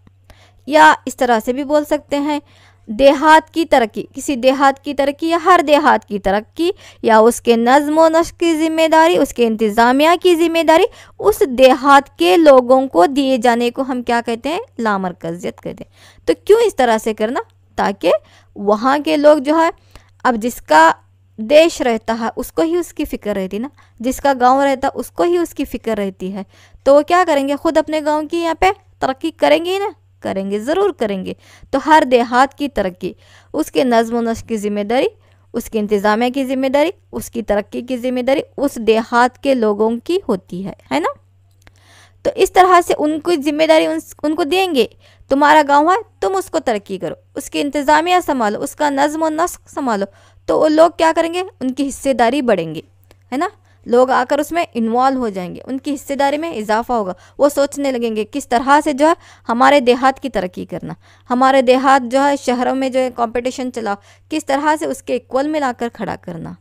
या इस तरह से भी बोल सकते हैं, देहात की तरक्की, किसी देहात की तरक्की या हर देहात की तरक्की या उसके नज़्म व नस्क की जिम्मेदारी, उसके इंतज़ामिया की जिम्मेदारी उस देहात के लोगों को दिए जाने को हम क्या कहते हैं? लामरकजियत कहते हैं। तो क्यों इस तरह से करना? ताकि वहाँ के लोग जो है, अब जिसका देश रहता है उसको ही उसकी फ़िक्र रहती ना, जिसका गांव रहता है उसको ही उसकी फ़िक्र रहती है, तो वो क्या करेंगे? खुद अपने गांव की यहाँ पे तरक्की करेंगे ही ना, करेंगे, ज़रूर करेंगे। तो हर देहात की तरक्की उसके नज़्म व नस्क की ज़िम्मेदारी, उसके इंतज़ामिया की ज़िम्मेदारी, उसकी तरक्की की ज़िम्मेदारी उस देहात के लोगों की होती है ना। तो इस तरह से उनको जिम्मेदारी उनको देंगे, तुम्हारा गांव है, तुम उसको तरक्की करो, उसकी इंतज़ामिया संभालो, उसका नज़्म व नस्क संभालो। तो वो लोग क्या करेंगे? उनकी हिस्सेदारी बढ़ेंगे, है ना। लोग आकर उसमें इन्वॉल्व हो जाएंगे, उनकी हिस्सेदारी में इजाफा होगा। वो सोचने लगेंगे किस तरह से जो है हमारे देहात की तरक्की करना, हमारे देहात जो है शहरों में जो है कंपटीशन चला, किस तरह से उसके इक्वल मिलाकर खड़ा करना,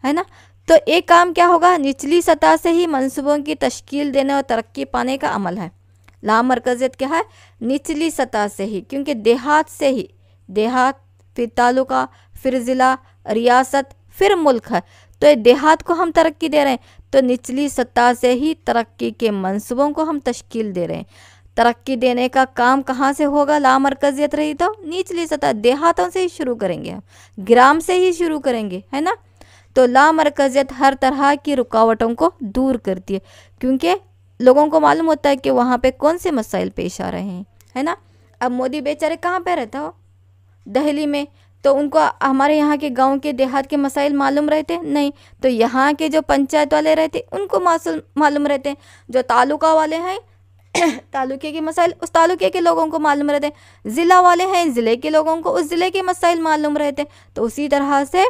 है ना। तो एक काम क्या होगा? निचली सतह से ही मंसूबों की तश्कील देने और तरक्की पाने का अमल है। लामरकजियत क्या है? निचली सतह से ही, क्योंकि देहात से ही, देहात फिर तालुका फिर ज़िला, रियासत फिर मुल्क है। तो ये देहात को हम तरक्की दे रहे हैं, तो निचली सतह से ही तरक्की के मंसूबों को हम तश्कील दे रहे हैं। तरक्की देने का काम कहाँ से होगा? लामरकजियत रही तो निचली सतह, देहातों से ही शुरू करेंगे, हम ग्राम से ही शुरू करेंगे, है ना। तो लामरकजियत हर तरह की रुकावटों को दूर करती है, क्योंकि लोगों को मालूम होता है कि वहाँ पे कौन से मसाइल पेश आ रहे हैं, है ना। अब मोदी बेचारे कहाँ पे रहता हो? दिल्ली में। तो उनको हमारे यहाँ के गांव के देहात के मसाइल मालूम रहते नहीं, तो यहाँ के जो पंचायत वाले रहते उनको मालूम रहते हैं। जो तालुका वाले हैं तालुके के मसाइल उस तालुके के लोगों को मालूम रहते हैं, ज़िला वाले हैं ज़िले के लोगों को उस ज़िले के मसाइल मालूम रहते हैं। तो उसी तरह से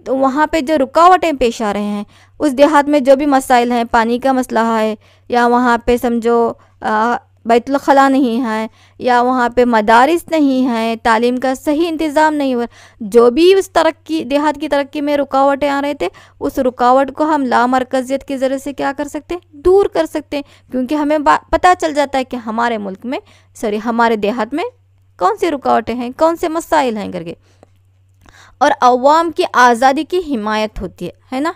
तो वहाँ पे जो रुकावटें पेश आ रहे हैं, उस देहात में जो भी मसाइल हैं, पानी का मसला है, या वहाँ पे समझो बैतुल खला नहीं है, या वहाँ पे मदारिस नहीं है, तालीम का सही इंतज़ाम नहीं हुआ, जो भी उस तरक्की देहात की तरक्की में रुकावटें आ रहे थे, उस रुकावट को हम लामरकजियत के ज़रिए से क्या कर सकते हैं? दूर कर सकते हैं। क्योंकि हमें पता चल जाता है कि हमारे मुल्क में हमारे देहात में कौन सी रुकावटें हैं, कौन से मसाइल हैं करके। और अवाम की आज़ादी की हिमायत होती है ना।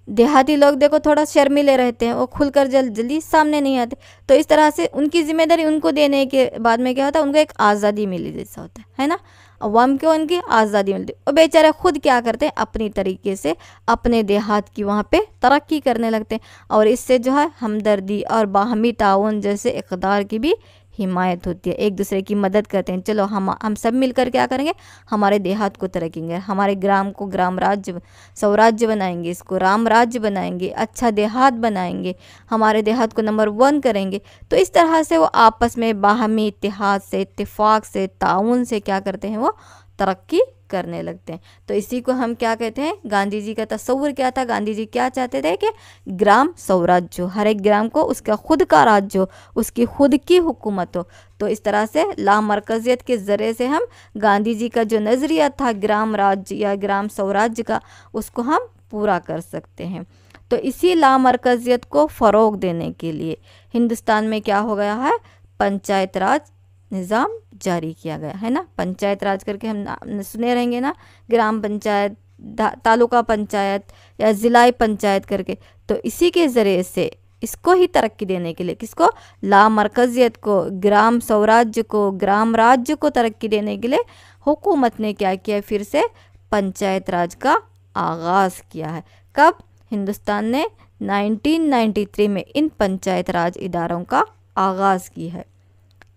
देहाती लोग देखो थोड़ा शर्मीले रहते हैं, वो खुलकर जल्दी सामने नहीं आते। तो इस तरह से उनकी जिम्मेदारी उनको देने के बाद में क्या होता है? उनको एक आज़ादी मिली जैसा होता है ना। अवाम को उनकी आज़ादी मिलती है और बेचारे खुद क्या करते हैं? अपनी तरीके से अपने देहात की वहाँ पे तरक्की करने लगते हैं। और इससे जो है हमदर्दी और बाहमी ताउन जैसे इक़दार की भी हिमायत होती है, एक दूसरे की मदद करते हैं। चलो हम सब मिलकर क्या करेंगे? हमारे देहात को तरक्की, हमारे ग्राम को ग्राम राज्य स्वराज्य बनाएंगे, इसको राम राज्य बनाएंगे, अच्छा देहात बनाएंगे, हमारे देहात को नंबर 1 करेंगे। तो इस तरह से वो आपस में बाहमी इत्तेहाद से, इत्तेफाक से, ताउन से क्या करते हैं? वो तरक्की करने लगते हैं। तो इसी को हम क्या कहते हैं? गांधी जी का तस्वुर क्या था? गांधी जी क्या चाहते थे कि ग्राम स्वराज्य हो, हर एक ग्राम को उसका खुद का राज्य हो, उसकी खुद की हुकूमत हो। तो इस तरह से लामरकजियत के ज़रिए से हम गांधी जी का जो नज़रिया था ग्राम राज्य या ग्राम स्वराज्य का, उसको हम पूरा कर सकते हैं। तो इसी लामरकजियत को फ़रोग़ देने के लिए हिंदुस्तान में क्या हो गया है? पंचायत राज निज़ाम जारी किया गया है ना। पंचायत राज करके हम सुने रहेंगे ना, ग्राम पंचायत, तालुका पंचायत या ज़िलाई पंचायत करके। तो इसी के ज़रिए से इसको ही तरक्की देने के लिए, किसको? लामरकजियत को, ग्राम स्वराज्य को, ग्राम राज्य को तरक्की देने के लिए हुकूमत ने क्या किया? फिर से पंचायत राज का आगाज़ किया है। कब? हिंदुस्तान ने 1993 में इन पंचायत राज इदारों का आगाज़ की है।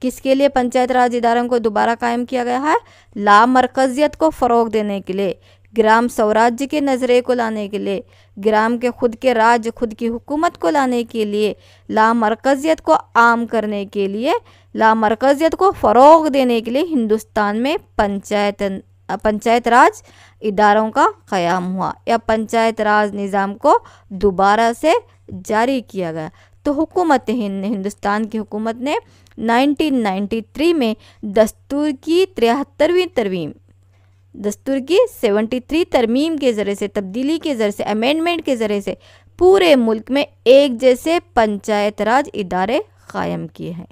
किसके लिए पंचायत राज इदारों को दोबारा कायम किया गया है? लामरकजियत को फ़रोग़ देने के लिए, ग्राम स्वराज्य के नज़रिए को लाने के लिए, ग्राम के खुद के राज्य, खुद की हुकूमत को लाने के लिए, लामरकजियत को आम करने के लिए, लामरकजियत को फ़रोग़ देने के लिए हिंदुस्तान में पंचायत राज इदारों का क़याम हुआ या पंचायत राज निज़ाम को दोबारा से जारी किया गया। तो हुकूमत हिंदुस्तान की हुकूमत ने 1993 में दस्तूर की 73वीं तरमीम, दस्तूर की 73 तरमीम के ज़रिए से, तब्दीली के ज़रिए से, अमेंडमेंट के ज़रिए से पूरे मुल्क में एक जैसे पंचायत राज इदारे क़ायम किए हैं।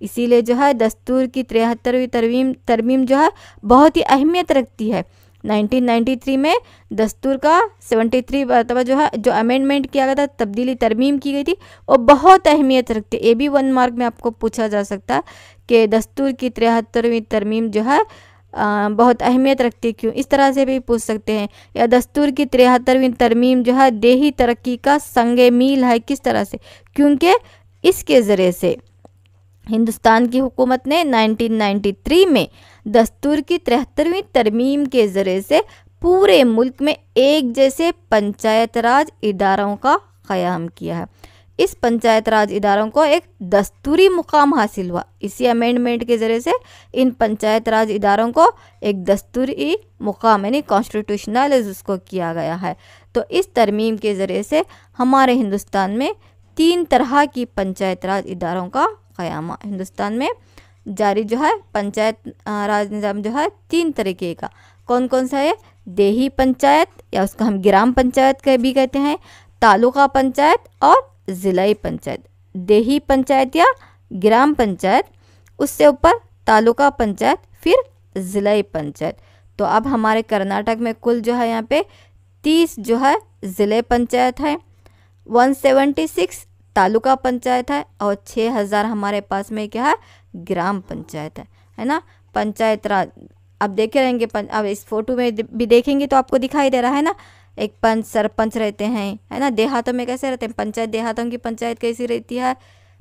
इसीलिए जो है दस्तूर की 73वीं तरमीम जो है बहुत ही अहमियत रखती है। 1993 में दस्तूर का 73 मरतबा जो है जो अमेंडमेंट किया गया था, तब्दीली तरमीम की गई थी, वो बहुत अहमियत रखती है। ये भी 1 मार्क में आपको पूछा जा सकता है कि दस्तूर की 73वीं तरमीम जो है बहुत अहमियत रखती है क्यों, इस तरह से भी पूछ सकते हैं। या दस्तूर की 73वीं तरमीम जो है देही तरक्की का संगे मील है, किस तरह से, क्योंकि इसके ज़रिए से हिंदुस्तान की हुकूमत ने 1993 में दस्तूर की 73वीं तरमीम के ज़रिए से पूरे मुल्क में एक जैसे पंचायत राज इदारों का क़याम किया है। इस पंचायत राज इदारों को एक दस्तूरी मुकाम हासिल हुआ। इसी अमेंडमेंट के ज़रिए से इन पंचायत राज इदारों को एक दस्तूरी मुकाम यानी कॉन्स्टिट्यूशनल उसको किया गया है। तो इस तरमीम के ज़रिए से हमारे हिंदुस्तान में 3 तरह की पंचायत राज इदारों का क़याम हिंदुस्तान में जारी जो है। पंचायत राज निज़ाम जो है 3 तरीके का, कौन कौन सा है? देही पंचायत या उसको हम ग्राम पंचायत भी कहते हैं, तालुका पंचायत और ज़िलाई पंचायत। देही पंचायत या ग्राम पंचायत, उससे ऊपर तालुका पंचायत, फिर ज़िलाई पंचायत। तो अब हमारे कर्नाटक में कुल जो है यहाँ पे 30 जो है ज़िले पंचायत है, 176 तालुका पंचायत है और 6000 हमारे पास में क्या है? ग्राम पंचायत है ना। पंचायत राज अब देखे रहेंगे, अब इस फोटो में भी देखेंगे तो आपको दिखाई दे रहा है ना, एक पंच सरपंच रहते हैं, है ना। देहातों में कैसे रहते हैं पंचायत, देहातों की पंचायत कैसी रहती है?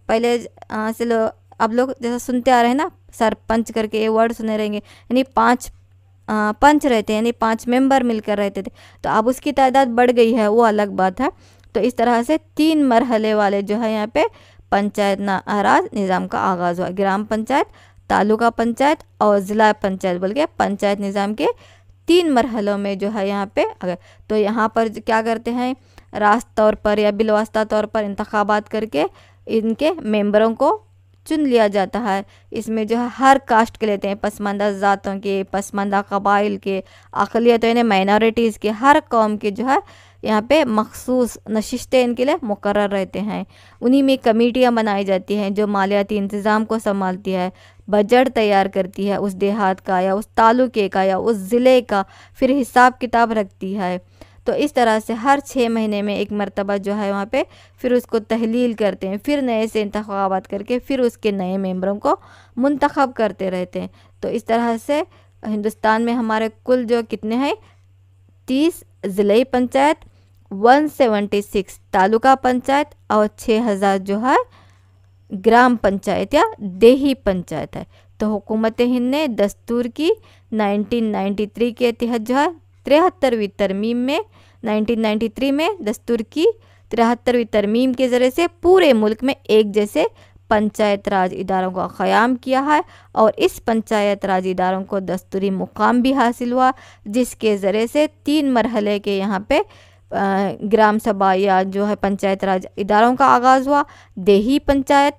पहले से अब लोग जैसा सुनते आ रहे हैं ना, सरपंच करके ये वर्ड सुने रहेंगे, यानी 5 पंच रहते हैं, यानी 5 मेंबर मिलकर रहते थे। तो अब उसकी तादाद बढ़ गई है, वो अलग बात है। तो इस तरह से 3 मरहले वाले जो है यहाँ पे पंचायत राज निज़ाम का आगाज़ हुआ। ग्राम पंचायत, तालुका पंचायत और ज़िला पंचायत बोल के पंचायत निज़ाम के 3 मरहलों में जो है यहाँ पे अगर तो यहाँ पर क्या करते हैं, रास्त तौर पर या बिलवास्ता तौर पर इंतखाबात करके इनके मेंबरों को चुन लिया जाता है। इसमें जो है हर कास्ट के लेते हैं, पसमानदा ज़ातों के, पसमानदा कबाइल के, अक़लियत यानी माइनॉरिटीज़ के, हर कौम के जो है यहाँ पे मखसूस नशिस्तें इनके लिए मुकर्रर रहते हैं। उन्हीं में कमेटियाँ बनाई जाती हैं जो मालियाती इंतज़ाम को संभालती है, बजट तैयार करती है उस देहात का या उस तालुके का या उस ज़िले का, फिर हिसाब किताब रखती है। तो इस तरह से हर 6 महीने में एक मरतबा जो है वहाँ पे फिर उसको तहलील करते हैं, फिर नए से इंतखाबात करके फिर उसके नए मेंबरों को मुंतखब करते रहते हैं। तो इस तरह से हिंदुस्तान में हमारे कुल जो कितने हैं, 30 ज़िलाई पंचायत, 176 तालुका पंचायत और 6000 जो है ग्राम पंचायत या देही पंचायत है। तो हुकूमत हिंद ने दस्तूर की 1993 के तहत जो है 73वीं तरमीम में 1993 में दस्तूर की 73वीं तरमीम के ज़रिए से पूरे मुल्क में एक जैसे पंचायत राज इदारों का क़याम किया है और इस पंचायत राज इदारों को दस्तूरी मुकाम भी हासिल हुआ, जिसके ज़रिए से 3 मरहले के यहाँ पे ग्राम सभा या जो है पंचायत राज इदारों का आगाज़ हुआ। देही पंचायत,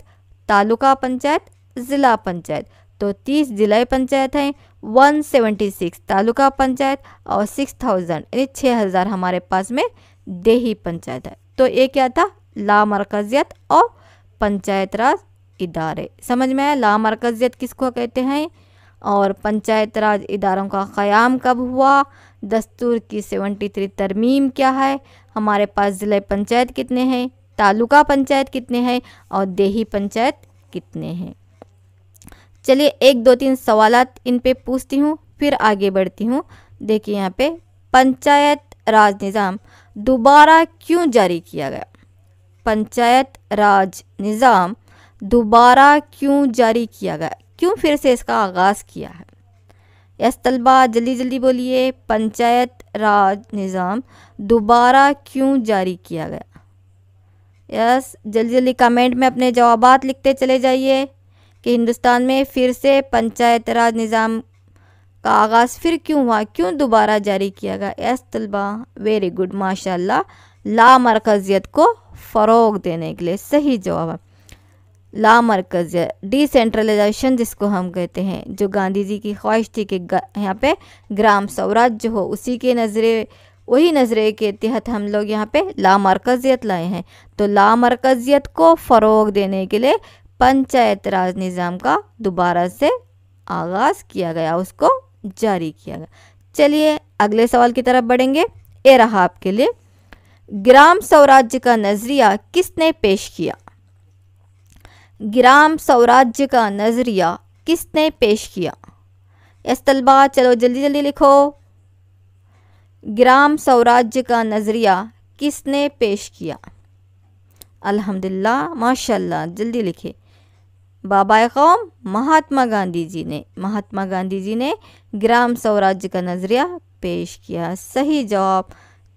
तालुका पंचायत, ज़िला पंचायत। तो 30 ज़िला पंचायत हैं, 176 तालुका पंचायत और 6000 यानी 6000 हमारे पास में देही पंचायत है। तो ये क्या था, लामरकज़ियत और पंचायत राज इदारे। समझ में आया लामरकज़ियत किसको कहते हैं और पंचायत राज इदारों का क़याम कब हुआ, दस्तूर की 73 तरमीम क्या है, हमारे पास ज़िला पंचायत कितने हैं, तालुका पंचायत कितने हैं और देही पंचायत कितने हैं। चलिए 1 2 3 सवालात इन पे पूछती हूँ, फिर आगे बढ़ती हूँ। देखिए यहाँ पे पंचायत राज निज़ाम दोबारा क्यों जारी किया गया? पंचायत राज निज़ाम दोबारा क्यों जारी किया गया, क्यों फिर से इसका आगाज़ किया है? यस तलबा जल्दी जल्दी बोलिए, पंचायत राज निज़ाम दोबारा क्यों जारी किया गया? यस जल्दी जल्दी कमेंट में अपने जवाबात लिखते चले जाइए कि हिंदुस्तान में फिर से पंचायत राज निज़ाम का आगाज़ फिर क्यों हुआ, क्यों दोबारा जारी किया गया? यस तलबा वेरी गुड माशाल्लाह, लामरकज़ियत को फ़रोग़ देने के लिए सही जवाब है लामरकज़ियत, डिसेंट्रलाइजेशन जिसको हम कहते हैं, जो गांधी जी की ख्वाहिश थी कि यहाँ पे ग्राम स्वराज्य हो, उसी के वही नज़रे के तहत हम लोग यहाँ पे लामरकज़ियत लाए हैं। तो लामरकज़ियत को फ़रोग़ देने के लिए पंचायत राज निज़ाम का दोबारा से आगाज़ किया गया, उसको जारी किया गया। चलिए अगले सवाल की तरफ बढ़ेंगे। ये रहा आपके लिए, ग्राम स्वराज्य का नज़रिया किसने पेश किया? ग्राम स्वराज्य का नज़रिया किसने पेश किया? यस तलबा, चलो जल्दी जल्दी लिखो। ग्राम स्वराज्य का नज़रिया किसने पेश किया? अल्हम्दुलिल्लाह, माशाल्लाह, जल्दी लिखे। बाबा कौम महात्मा गांधी जी ने, महात्मा गांधी जी ने ग्राम स्वराज्य का नज़रिया पेश किया। सही जवाब।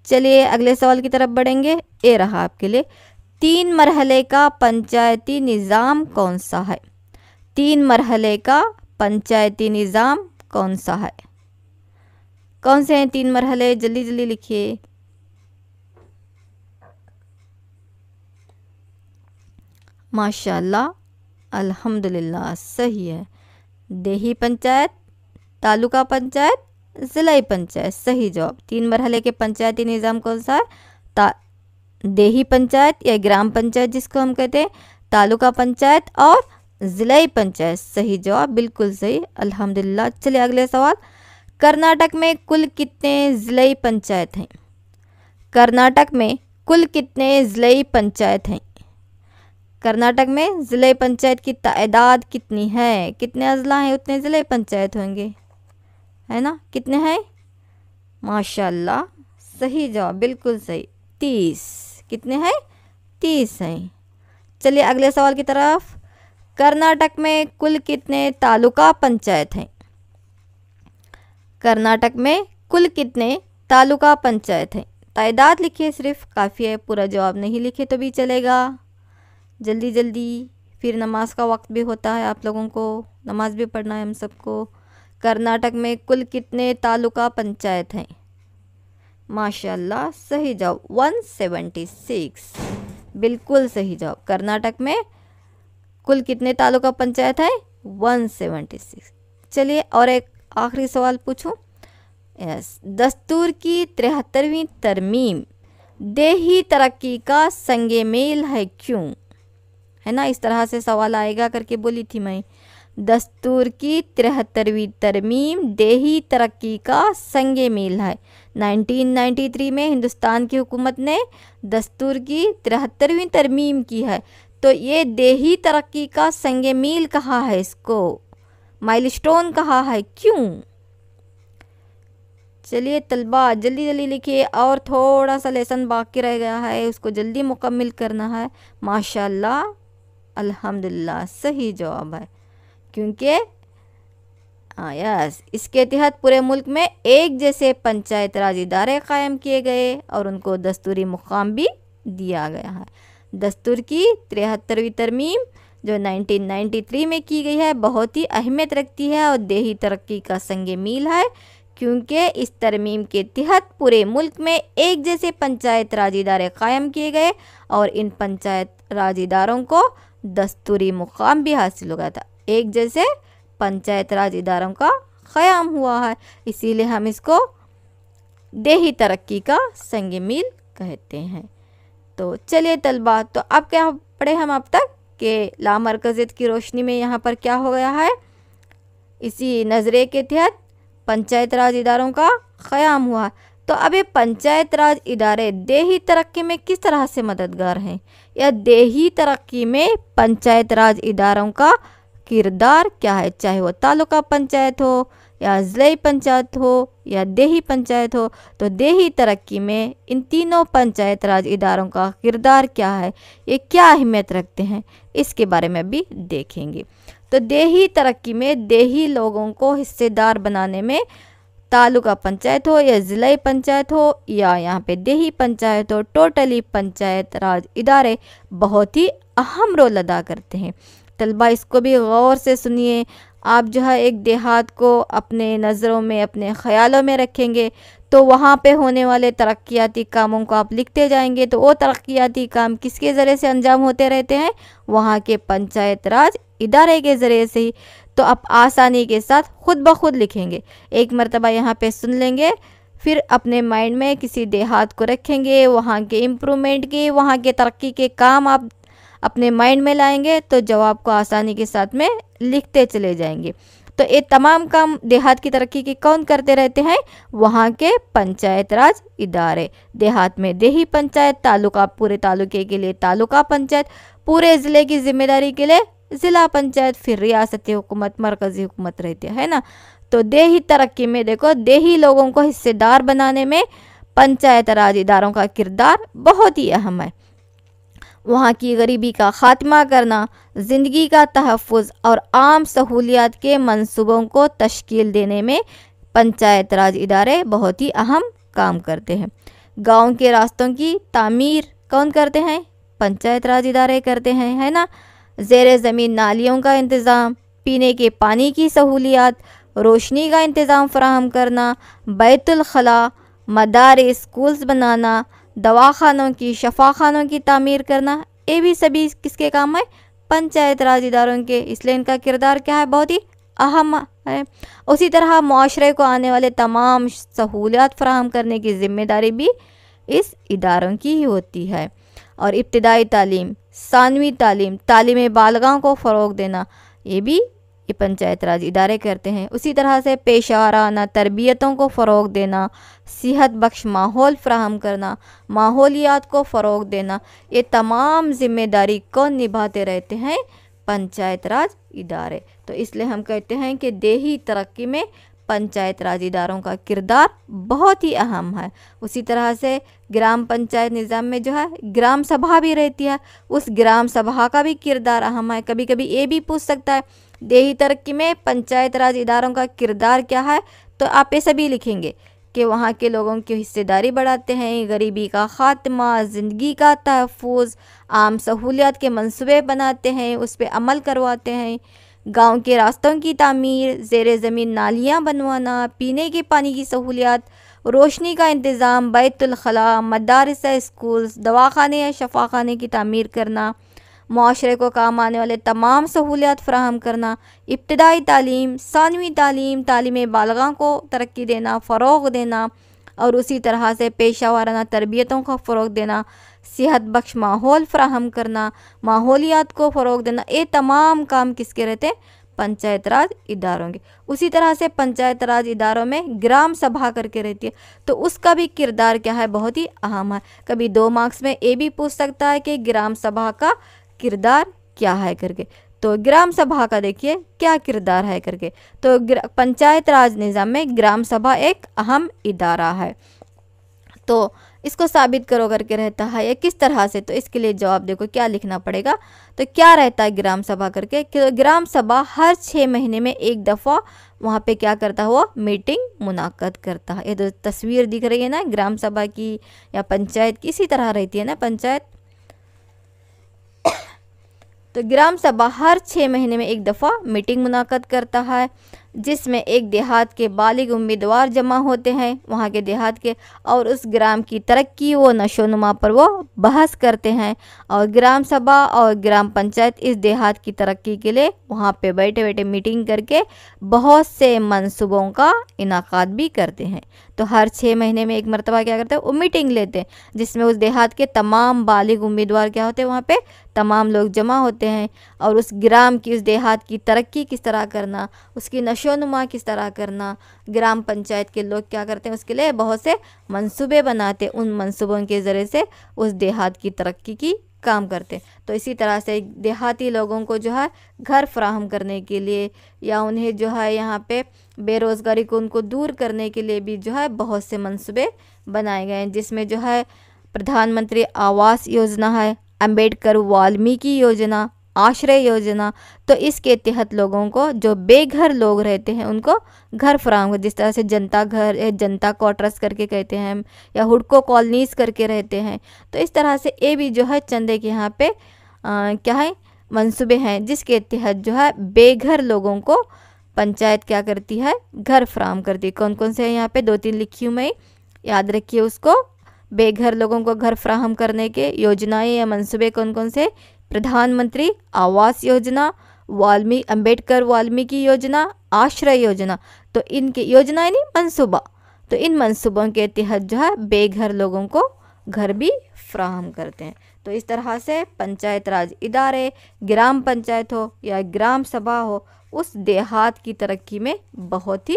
चलिए अगले सवाल की तरफ बढ़ेंगे। ये रहा आपके लिए, 3 मरहले का पंचायती निज़ाम कौन सा है? 3 मरहले का पंचायती निज़ाम कौन सा है? कौन से हैं 3 मरहले? जल्दी जल्दी लिखिए। माशाल्लाह, अल्हम्दुलिल्लाह, सही है। देही पंचायत, तालुका पंचायत, ज़िलाई पंचायत। सही जवाब। 3 मरहले के पंचायती निज़ाम कौन सा है? देही पंचायत या ग्राम पंचायत जिसको हम कहते हैं, तालुका पंचायत और ज़िलाई पंचायत। सही जवाब, बिल्कुल सही, अल्हम्दुलिल्लाह। चलिए अगले सवाल, कर्नाटक में कुल कितने ज़िलाई पंचायत हैं? कर्नाटक में कुल कितने ज़िलाई पंचायत हैं? कर्नाटक में ज़िले पंचायत की तादाद कितनी है? कितने अजला हैं उतने ज़िले पंचायत होंगे, है ना? कितने हैं? माशाल्लाह, सही जवाब, बिल्कुल सही, 30। कितने हैं? 30 हैं। चलिए अगले सवाल की तरफ, कर्नाटक में कुल कितने तालुका पंचायत हैं? कर्नाटक में कुल कितने तालुका पंचायत हैं? तादाद लिखिए, सिर्फ काफ़ी है, पूरा जवाब नहीं लिखे तो भी चलेगा। जल्दी जल्दी, फिर नमाज का वक्त भी होता है, आप लोगों को नमाज भी पढ़ना है हम सबको। कर्नाटक में कुल कितने तालुका पंचायत हैं? माशाल्लाह, सही जवाब 176, बिल्कुल सही जवाब। कर्नाटक में कुल कितने तालुका पंचायत हैं? 176। चलिए और एक आखिरी सवाल पूछूं। यस, दस्तूर की 73वीं तरमीम देही तरक्की का संगे मेल है क्यों? है ना, इस तरह से सवाल आएगा करके बोली थी मैं। दस्तूर की 73वीं तरमीम देही तरक्की का संगे मेल है। 1993 में हिंदुस्तान की हुकूमत ने दस्तूर की 73वीं तरमीम की है, तो ये देही तरक्की का संगे मील कहा है, इसको माइलस्टोन कहा है, क्यों? चलिए तलबा जल्दी जल्दी लिखिए, और थोड़ा सा लेसन बाकी रह गया है, उसको जल्दी मुकम्मिल करना है। माशाल्लाह, अल्हम्दुलिल्लाह, सही जवाब है, क्योंकि यस, इसके तहत पूरे मुल्क में एक जैसे पंचायत राज इदारे कायम किए गए और उनको दस्तूरी मुकाम भी दिया गया है। दस्तूर की 73वीं तरमीम जो 1993 में की गई है बहुत ही अहमियत रखती है और देही तरक्की का संगे मील है, क्योंकि इस तरमीम के तहत पूरे मुल्क में एक जैसे पंचायत राज इदारे कायम किए गए और इन पंचायत राज इदारों को दस्तूरी मुकाम भी हासिल हो गया था। एक जैसे पंचायत राज इदारों का क़याम हुआ है, इसीलिए हम इसको देही तरक्की का संगे मील कहते हैं। तो चलिए तलबा, तो अब क्या पढ़े हम अब तक कि लामरकज़ियत की रोशनी में यहाँ पर क्या हो गया है, इसी नज़रे के तहत पंचायत राज इदारों का क़याम हुआ। तो अब ये पंचायत राज इदारे देही तरक्की में किस तरह से मददगार हैं, या देही तरक्की में पंचायत राज इदारों का किरदार क्या है, चाहे वो तालुका पंचायत हो या ज़िले पंचायत हो या देही पंचायत हो। तो देही तरक्की में इन तीनों पंचायत राज इदारों का किरदार क्या है, ये क्या अहमियत रखते हैं, इसके बारे में भी देखेंगे। तो देही तरक्की में देही लोगों को हिस्सेदार बनाने में तालुका पंचायत हो या ज़िले पंचायत हो या यहाँ पे देही पंचायत हो, टोटली पंचायत राज इदारे बहुत ही अहम रोल अदा करते हैं। तलबा इसको भी गौर से सुनिए। आप जो है एक देहात को अपने नज़रों में, अपने ख़यालों में रखेंगे तो वहाँ पे होने वाले तरक्याती कामों को आप लिखते जाएंगे, तो वो तरक्याती काम किसके ज़रिए से अंजाम होते रहते हैं, वहाँ के पंचायत राज इदारे के ज़रिए से ही। तो आप आसानी के साथ खुद ब खुद लिखेंगे। एक मरतबा यहाँ पे सुन लेंगे, फिर अपने माइंड में किसी देहात को रखेंगे, वहाँ के इम्प्रूवमेंट के, वहाँ के तरक्की के काम आप अपने माइंड में लाएंगे तो जवाब को आसानी के साथ में लिखते चले जाएंगे। तो ये तमाम काम देहात की तरक्की की कौन करते रहते हैं? वहाँ के पंचायत राज इदारे। देहात में देही पंचायत, तालुका पूरे तालुके के लिए तालुका पंचायत, पूरे ज़िले की जिम्मेदारी के लिए ज़िला पंचायत, फिर रियासती हुकूमत, मरकज़ी हुकूमत रहती है ना। तो देही तरक्की में देखो, देही लोगों को हिस्सेदार बनाने में पंचायत राज इदारों का किरदार बहुत ही अहम है। वहाँ की गरीबी का खात्मा करना, ज़िंदगी का तहफ़्फ़ुज़ और आम सहूलियात के मंसूबों को तश्कील देने में पंचायत राज इदारे बहुत ही अहम काम करते हैं। गांव के रास्तों की तामीर कौन करते हैं? पंचायत राज इदारे करते हैं, है ना। ज़ेरे ज़मीन नालियों का इंतज़ाम, पीने के पानी की सहूलियात, रोशनी का इंतज़ाम फराहम करना, बैतुल खला, मदारिस, स्कूल्स बनाना, दवाखानों की, शफाखानों की तामीर करना, ये भी सभी किसके काम है? पंचायत राज इदारों के। इसलिए इनका किरदार क्या है? बहुत ही अहम है। उसी तरह मुआशरे को आने वाले तमाम सहूलियात फराहम करने की ज़िम्मेदारी भी इस इदारों की ही होती है। और इब्तिदाई तालीम, सानवी तालीम, तालीम बालगाओं को फ़रोग़ देना, ये भी ये पंचायत राज इदारे करते हैं। उसी तरह से पेशा वाराना तरबियतों को फ़रोग़ देना, सेहत बख्श माहौल फ़राहम करना, माहौलियात को फ़रोग़ देना, ये तमाम ज़िम्मेदारी कौन निभाते रहते हैं? पंचायत राज इदारे। तो इसलिए हम कहते हैं कि देही तरक्की में पंचायत राज इदारों का किरदार बहुत ही अहम है। उसी तरह से ग्राम पंचायत निज़ाम में जो है ग्राम सभा भी रहती है, उस ग्राम सभा का भी किरदार अहम है। कभी कभी ये भी पूछ सकता है देही तरक्की में पंचायत राज इदारों का किरदार क्या है, तो आप ये सभी लिखेंगे कि वहाँ के लोगों की हिस्सेदारी बढ़ाते हैं, गरीबी का ख़ात्मा, ज़िंदगी का तहफ़्फ़ुज़, आम सहूलियात के मंसूबे बनाते हैं, उस पर अमल करवाते हैं, गांव के रास्तों की तामीर, ज़ेरे ज़मीन नालियाँ बनवाना, पीने के पानी की सहूलियात, रोशनी का इंतज़ाम, बैतुल खला, मदारिस, स्कूल्स, दवाखाने या शफाखाने की तामीर करना, मुआशरे को काम आने वाले तमाम सहूलियात फ़राहम करना, इब्तिदाई तालीम, सानवी तालीम, तालीम बालगां को तरक्की देना, फ़रोग़ देना, और उसी तरह से पेशा वाराना तरबियतों को फ़रोग़ देना, सेहत बख्श माहौल फ़राहम करना, माहौलियात को फ़रोग़ देना, ये तमाम काम किसके रहते हैं? पंचायत राज इदारों के। उसी तरह से पंचायत राज इदारों में ग्राम सभा करके रहती है, तो उसका भी किरदार क्या है? बहुत ही अहम है। कभी 2 मार्क्स में ये भी पूछ सकता है कि ग्राम सभा का किरदार क्या है करके। तो ग्राम सभा का देखिए क्या किरदार है करके। तो पंचायत राज निज़ाम में ग्राम सभा एक अहम इदारा है। तो इसको साबित करो करके रहता है या किस तरह से? तो इसके लिए जवाब देखो क्या लिखना पड़ेगा। तो क्या रहता है ग्राम सभा करके? कि ग्राम सभा हर 6 महीने में एक दफ़ा वहाँ पे क्या करता हुआ मीटिंग मुनाक़द करता है। ये तो तस्वीर दिख रही है ना ग्राम सभा की या पंचायत की, इसी तरह रहती है ना पंचायत। तो ग्राम सभा हर 6 महीने में एक दफ़ा मीटिंग मुनाक़द करता है, जिसमें एक देहात के बालिग उम्मीदवार जमा होते हैं वहाँ के देहात के, और उस ग्राम की तरक्की व नशोनुमा पर वो बहस करते हैं। और ग्राम सभा और ग्राम पंचायत इस देहात की तरक्की के लिए वहाँ पे बैठे बैठे मीटिंग करके बहुत से मंसूबों का इनाक़ाद भी करते हैं। तो हर 6 महीने में एक मरतबा क्या करते हैं? वो मीटिंग लेते हैं, जिसमें उस देहात के तमाम बालिग उम्मीदवार क्या होते हैं? वहाँ पे तमाम लोग जमा होते हैं, और उस ग्राम की, उस देहात की तरक्की किस तरह करना, उसकी नशोनुमा किस तरह करना, ग्राम पंचायत के लोग क्या करते हैं? उसके लिए बहुत से मंसूबे बनाते हैं, उन मंसूबों के ज़रिए से उस देहात की तरक्की की काम करते हैं। तो इसी तरह से देहाती लोगों को जो है घर फराहम करने के लिए या उन्हें जो है यहाँ पे बेरोज़गारी को उनको दूर करने के लिए भी जो है बहुत से मंसूबे बनाए गए हैं, जिसमें जो है प्रधानमंत्री आवास योजना है, अंबेडकर वाल्मीकि योजना, आश्रय योजना। तो इसके तहत लोगों को, जो बेघर लोग रहते हैं, उनको घर फराहम, जिस तरह से जनता घर, जनता क्वार्टर्स करके कहते हैं हम, या हुडको कॉलोनीज़ करके रहते हैं। तो इस तरह से ये भी जो है चंदे के यहाँ पे क्या है मंसूबे हैं, जिसके तहत जो है बेघर लोगों को पंचायत क्या करती है? घर फराहम करती है। कौन कौन से है यहाँ पे? 2-3 लिखी हूँ मैं, याद रखिए उसको। बेघर लोगों को घर फराहम करने के योजनाएं या मंसूबे कौन कौन से? प्रधानमंत्री आवास योजना, अंबेडकर वाल्मीकि योजना, आश्रय योजना। तो इनके योजनाएं नहीं, मंसूबा। तो इन मंसूबों के तहत जो है बेघर लोगों को घर भी फ्राहम करते हैं। तो इस तरह से पंचायत राज इदारे, ग्राम पंचायत हो या ग्राम सभा हो, उस देहात की तरक्की में बहुत ही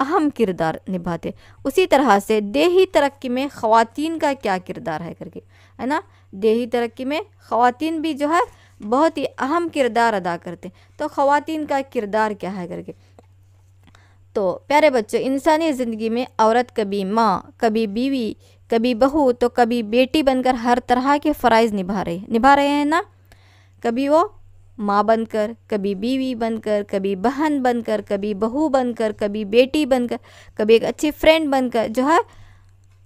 अहम किरदार निभाते। उसी तरह से देही तरक्की में ख़वातीन का क्या किरदार है करके, है ना। देही तरक्की में ख़वातीन भी जो है बहुत ही अहम किरदार अदा करते। तो ख़वातीन का किरदार क्या है करके, तो प्यारे बच्चों, इंसानी ज़िंदगी में औरत कभी माँ, कभी बीवी, कभी बहू, तो कभी बेटी बनकर हर तरह के फ़राइज़ निभा रहे हैं ना। कभी वो माँ बनकर, कभी बीवी बनकर, कभी बहन बनकर, कभी बहू बनकर, कभी बेटी बनकर, कभी एक अच्छी फ्रेंड बनकर जो है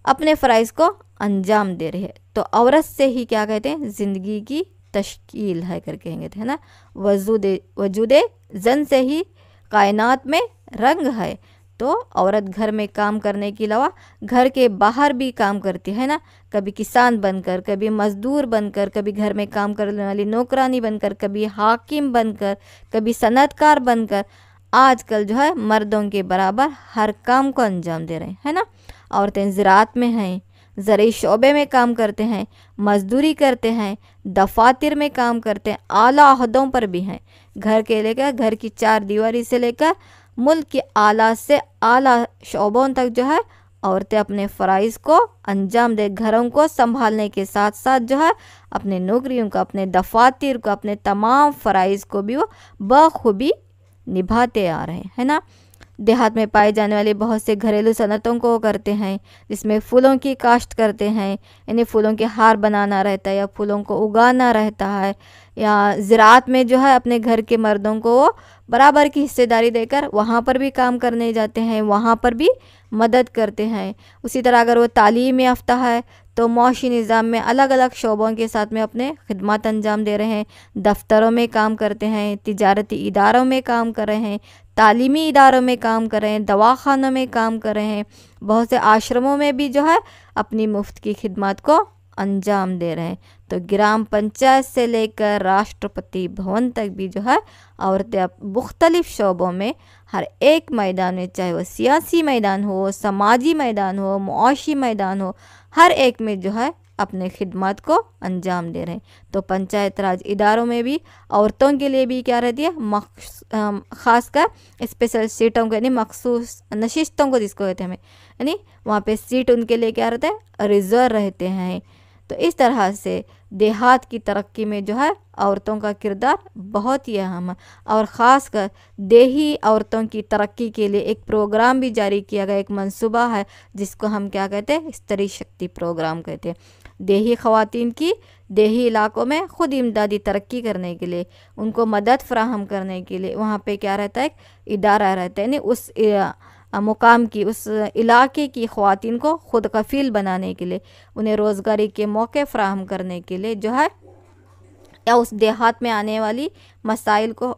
अपने फ़राइज़ को अंजाम दे रही है। तो औरत से ही क्या कहते हैं, ज़िंदगी की तश्कील है करके कहेंगे, है ना। वजूदे जन से ही कायनात में रंग है। तो औरत घर में काम करने के अलावा घर के बाहर भी काम करती है ना। कभी किसान बनकर, कभी मज़दूर बनकर, कभी घर में काम करने वाली नौकरानी बनकर, कभी हाकिम बनकर, कभी सनअतकार बनकर, आजकल जो है मर्दों के बराबर हर काम को अंजाम दे रहे हैं, है ना। औरतें ज़राअत में हैं, ज़रूरी शोबे में काम करते हैं, मज़दूरी करते हैं, दफातर में काम करते हैं, आला ओहदों पर भी हैं। घर के लेकर, घर की चार दीवारी से लेकर मुल्क के आला से आला शोबों तक जो है औरतें अपने फ़राइज़ को अंजाम दे, घरों को संभालने के साथ साथ जो है अपने नौकरियों को, अपने दफातर को, अपने तमाम फ़राइज़ को भी वो बखूबी निभाते आ रहे हैं, है ना। देहात में पाए जाने वाले बहुत से घरेलू सनतों को करते हैं, जिसमें फूलों की काश्त करते हैं, यानी फूलों के हार बनाना रहता है या फूलों को उगाना रहता है, या ज़राअत में जो है अपने घर के मर्दों को बराबर की हिस्सेदारी देकर वहाँ पर भी काम करने जाते हैं, वहाँ पर भी मदद करते हैं। उसी तरह अगर वो तालीम याफ्ता है तो मौशी निज़ाम में अलग अलग शोबों के साथ में अपने खिदमत अंजाम दे रहे हैं, दफ्तरों में काम करते हैं, तिजारती इदारों में काम कर रहे हैं, तालीमी इदारों में काम कर रहे हैं, दवाखानों में काम कर रहे हैं, बहुत से आश्रमों में भी जो है अपनी मुफ्त की खिदमत को अंजाम दे रहे हैं। तो ग्राम पंचायत से लेकर राष्ट्रपति भवन तक भी जो है औरतें अब मुख्तलिफ़ शोबों में हर एक मैदान में, चाहे वो सियासी मैदान हो, समाजी मैदान हो, मुआशी मैदान हो, हर एक में जो है अपने खिदमत को अंजाम दे रहे हैं। तो पंचायत राज इदारों में भी औरतों के लिए भी क्या रहती है, ख़ासकर स्पेशल सीटों को, यानी मखसूस नशिस्तों को जिसको कहते हैं हमें, यानी वहाँ पे सीट उनके लिए क्या रहता है, रिज़र्व रहते हैं। तो इस तरह से देहात की तरक्की में जो है औरतों का किरदार बहुत ही अहम है। और ख़ासकर देही औरतों की तरक्की के लिए एक प्रोग्राम भी जारी किया गया, एक मंसूबा है जिसको हम क्या कहते हैं, स्त्री शक्ति प्रोग्राम कहते हैं। देही ख़वातीन की देही इलाकों में ख़ुद इमदादी तरक्की करने के लिए, उनको मदद फ़राहम करने के लिए वहाँ पे क्या रहता है, इदारा रहता है, यानी उस मुकाम की, उस इलाके की ख़वातीन को ख़ुद कफ़ील बनाने के लिए, उन्हें रोज़गारी के मौके फ़राहम करने के लिए जो है, या उस देहात में आने वाली मसाइल को,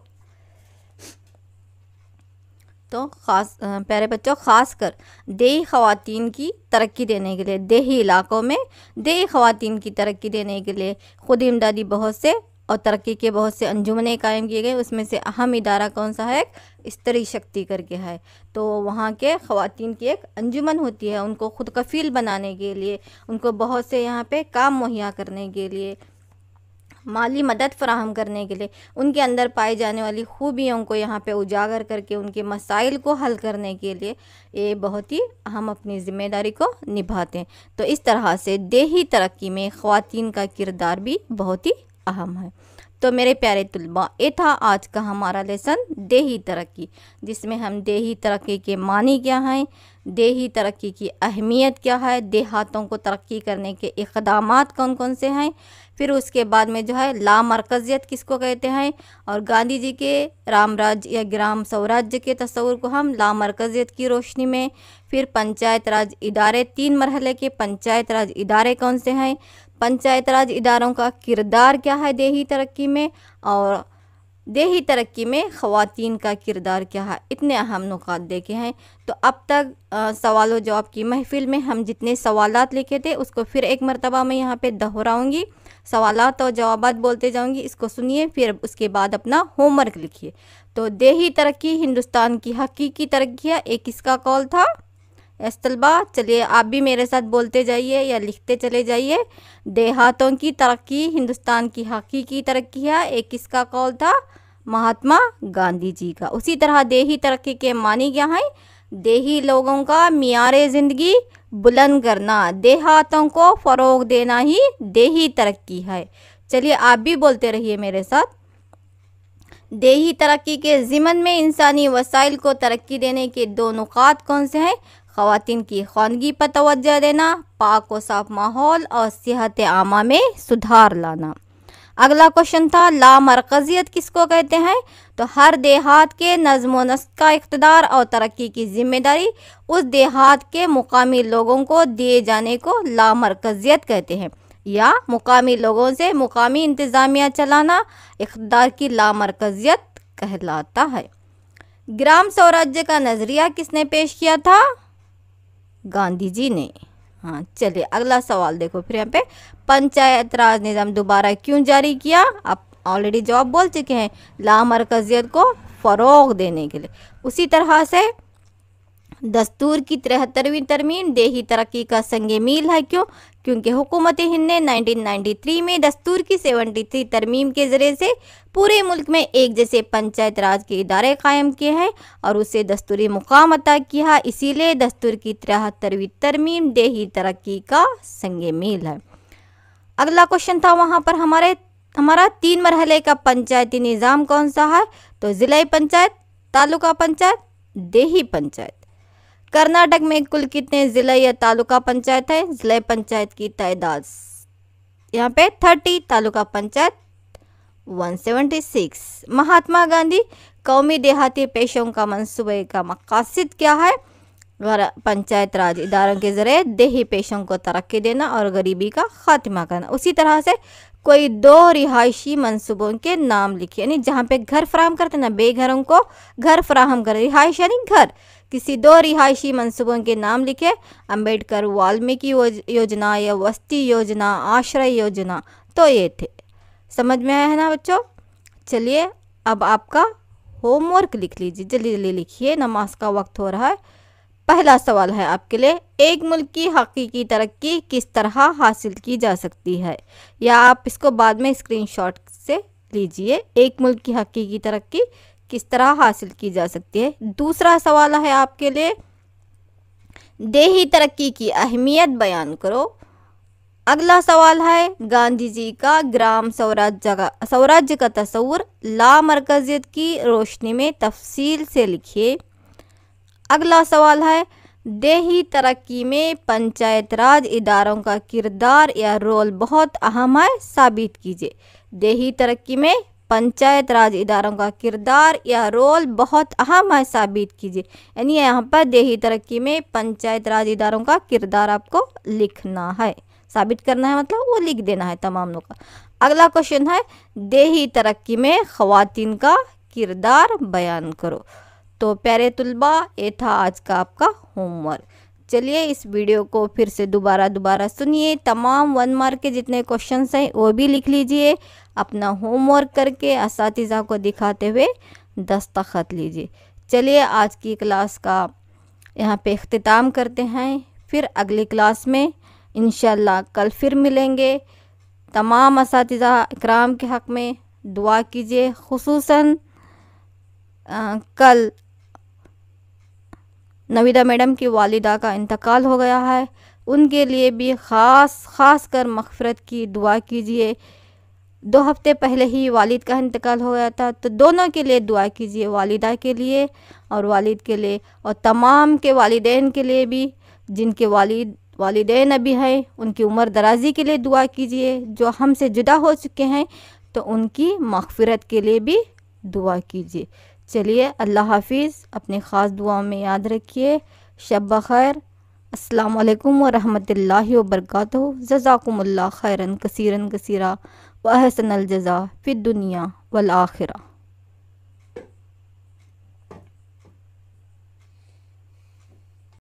तो ख़ास प्यारे बच्चों, ख़ासकर देही ख़वातीन की तरक्की देने के लिए, देही इलाकों में देही ख़वातीन की तरक्की देने के लिए ख़ुद इमदादी बहुत से और तरक्की के बहुत से अंजुमनें कायम किए गए। उसमें से अहम इदारा कौन सा है, एक स्त्री शक्ति करके है। तो वहाँ के ख़वातीन की एक अंजुमन होती है, उनको ख़ुद कफ़ील बनाने के लिए, उनको बहुत से यहाँ पे काम मुहैया करने के लिए, माली मदद फ़राहम करने के लिए, उनके अंदर पाई जाने वाली खूबियों को यहाँ पे उजागर करके उनके मसाइल को हल करने के लिए ये बहुत ही अहम अपनी ज़िम्मेदारी को निभाते हैं। तो इस तरह से देही तरक्की में ख़वातीन का किरदार भी बहुत ही अहम है। तो मेरे प्यारे तुलबा, ये था आज का हमारा लेसन देही तरक्की, जिसमें हम देही तरक्की के मानी क्या हैं, देही तरक्की की अहमियत क्या है, देहातों को तरक्की करने के इक़दामात कौन कौन से हैं, फिर उसके बाद में जो है लामरकज़ियत किसको कहते हैं, और गांधी जी के राम राज्य या ग्राम स्वराज्य के तस्वुर को हम लामरकज़ियत की रोशनी में, फिर पंचायत राज इदारे, 3 मरहले के पंचायत राज इदारे कौन से हैं, पंचायत राज इदारों का किरदार क्या है देही तरक्की में, और देही तरक्की में ख़वातीन का किरदार क्या है, इतने अहम नुकात देखे हैं। तो अब तक सवाल जवाब की महफ़िल में हम जितने सवालात लिखे थे उसको फिर एक मरतबा मैं यहाँ पे दोहराऊँगी, सवालात और जवाबात बोलते जाऊँगी, इसको सुनिए, फिर उसके बाद अपना होमवर्क लिखिए। तो देही तरक्की हिंदुस्तान की हकीकी तरक्की है, एक इसका कौल था, यस तलबा, चलिए आप भी मेरे साथ बोलते जाइए या लिखते चले जाइए। देहातों की तरक्की हिंदुस्तान की हकीकी तरक्की है, एक किसका कौल था? महात्मा गांधी जी का। उसी तरह देही तरक्की के मानी क्या है? देही लोगों का मियारे ज़िंदगी बुलंद करना, देहातों को फ़रोग देना ही देही तरक्की है। चलिए आप भी बोलते रहिए मेरे साथ। देही तरक्की के ज़िमन में इंसानी वसाइल को तरक्की देने के दो नुकात कौन से हैं? ख़वातीन की ख़वानगी पर तवज्जो देना, पाक व साफ माहौल और सेहत आमा में सुधार लाना। अगला क्वेश्चन था लामरकज़ियत किसको कहते हैं? तो हर देहात के नज़्म व नस्क का इक़्तिदार और तरक्की की जिम्मेदारी उस देहात के मुकामी लोगों को दिए जाने को लामरकज़ियत कहते हैं, या मुकामी लोगों से मुकामी इंतज़ामिया चलाना इक़्तिदार की लामरकज़ियत कहलाता है। ग्राम स्वराज्य का नज़रिया किसने पेश किया था? गांधी जी ने। हाँ, चलिए अगला सवाल देखो फिर यहाँ पे, पंचायत राज निज़ाम दोबारा क्यों जारी किया? आप ऑलरेडी जवाब बोल चुके हैं, लामरकज़ियत को फ़रोग़ देने के लिए। उसी तरह से दस्तूर की 73वीं तरमीम देही तरक्की का संगे मील है। क्यों? क्योंकि हुकूमत हिंद ने 1993 में दस्तूर की 73 तरमीम के ज़रिए से पूरे मुल्क में एक जैसे पंचायत राज के इदारे कायम किए हैं और उसे दस्तूरी मुकाम अता किया। इसीलिए दस्तूर की 73वीं तरमीम देही तरक्की का संगे मील है। अगला क्वेश्चन था वहाँ पर हमारा 3 मरहले का पंचायती निज़ाम कौन सा है? तो ज़िला पंचायत, तालुका पंचायत, देही पंचायत। कर्नाटक में कुल कितने ज़िला या तालुका पंचायत है? ज़िला पंचायत की तादाद यहाँ पे 30, तालुका पंचायत 176। महात्मा गांधी कौमी देहाती पेशों का मंसूबे का मकासद क्या है? पंचायत राज इदारों के ज़रिए देही पेशों को तरक्की देना और गरीबी का खात्मा करना। उसी तरह से कोई 2 रिहायशी मंसूबों के नाम लिखिए, यानी जहाँ पे घर फराहम करते ना, बेघरों को घर फराहम कर, रिहाइश यानी घर, किसी 2 रिहायशी मंसूबों के नाम लिखे। अम्बेडकर वाल्मीकि योजना या वस्ती योजना, आश्रय योजना, तो ये थे। समझ में आया है ना बच्चों? चलिए अब आपका होमवर्क लिख लीजिए, जल्दी जल्दी लिखिए, नमाज का वक्त हो रहा है। पहला सवाल है आपके लिए, एक मुल्क की हकीकी तरक्की किस तरह हासिल की जा सकती है? या आप इसको बाद में स्क्रीनशॉट से लीजिए। एक मुल्क की हकीकी तरक्की किस तरह हासिल की जा सकती है। दूसरा सवाल है आपके लिए, देही तरक्की की अहमियत बयान करो। अगला सवाल है, गांधी जी का ग्राम स्वराज्य का तस्वुर लामरकज़ियत की रोशनी में तफसील से लिखिए। अगला सवाल है, देही तरक्की में पंचायत राज इदारों का किरदार या रोल बहुत अहम है, साबित कीजिए। देही तरक्की में पंचायत राज इदारों का किरदार या रोल बहुत अहम है, साबित कीजिए। यानी यहाँ पर देही तरक्की में पंचायत राज इदारों का किरदार आपको लिखना है, साबित करना है, मतलब वो लिख देना है तमाम लोग का। अगला क्वेश्चन है, देही तरक्की में ख़वातीन का किरदार बयान करो। तो प्यारे तुलबा, ये था आज का आपका होमवर्क। चलिए इस वीडियो को फिर से दोबारा सुनिए, तमाम 1 मार्क के जितने क्वेश्चंस हैं वो भी लिख लीजिए, अपना होमवर्क करके असातिज़ा को दिखाते हुए दस्तखत लीजिए। चलिए आज की क्लास का यहाँ पे इख्तिताम करते हैं, फिर अगली क्लास में इंशाल्लाह कल फिर मिलेंगे। तमाम असातिज़ा इकराम के हक़ में दुआ कीजिए, खुसूसन कल नवीदा मैडम की वालिदा का इंतकाल हो गया है, उनके लिए भी ख़ास कर मग़फ़िरत की दुआ कीजिए। 2 हफ्ते पहले ही वालिद का इंतकाल हो गया था, तो दोनों के लिए दुआ कीजिए, वालिदा के लिए और वालिद के लिए, और तमाम के वालिदैन के लिए भी जिनके वालिदैन अभी हैं, उनकी उम्र दराज़ी के लिए दुआ कीजिए। जो हमसे जुदा हो चुके हैं तो उनकी मग़फ़िरत के लिए भी दुआ कीजिए। चलिए अल्लाह हाफिज़, अपनी ख़ास दुआओं में याद रखिए। शब बख़ैर, अस्सलामु अलैकुम व रहमतुल्लाहि व बरकातुहू। जज़ाकुमुल्लाह खैरन कसीरन कसीरा व अहसनल जज़ा फ़िद दुनिया वल आखिरा।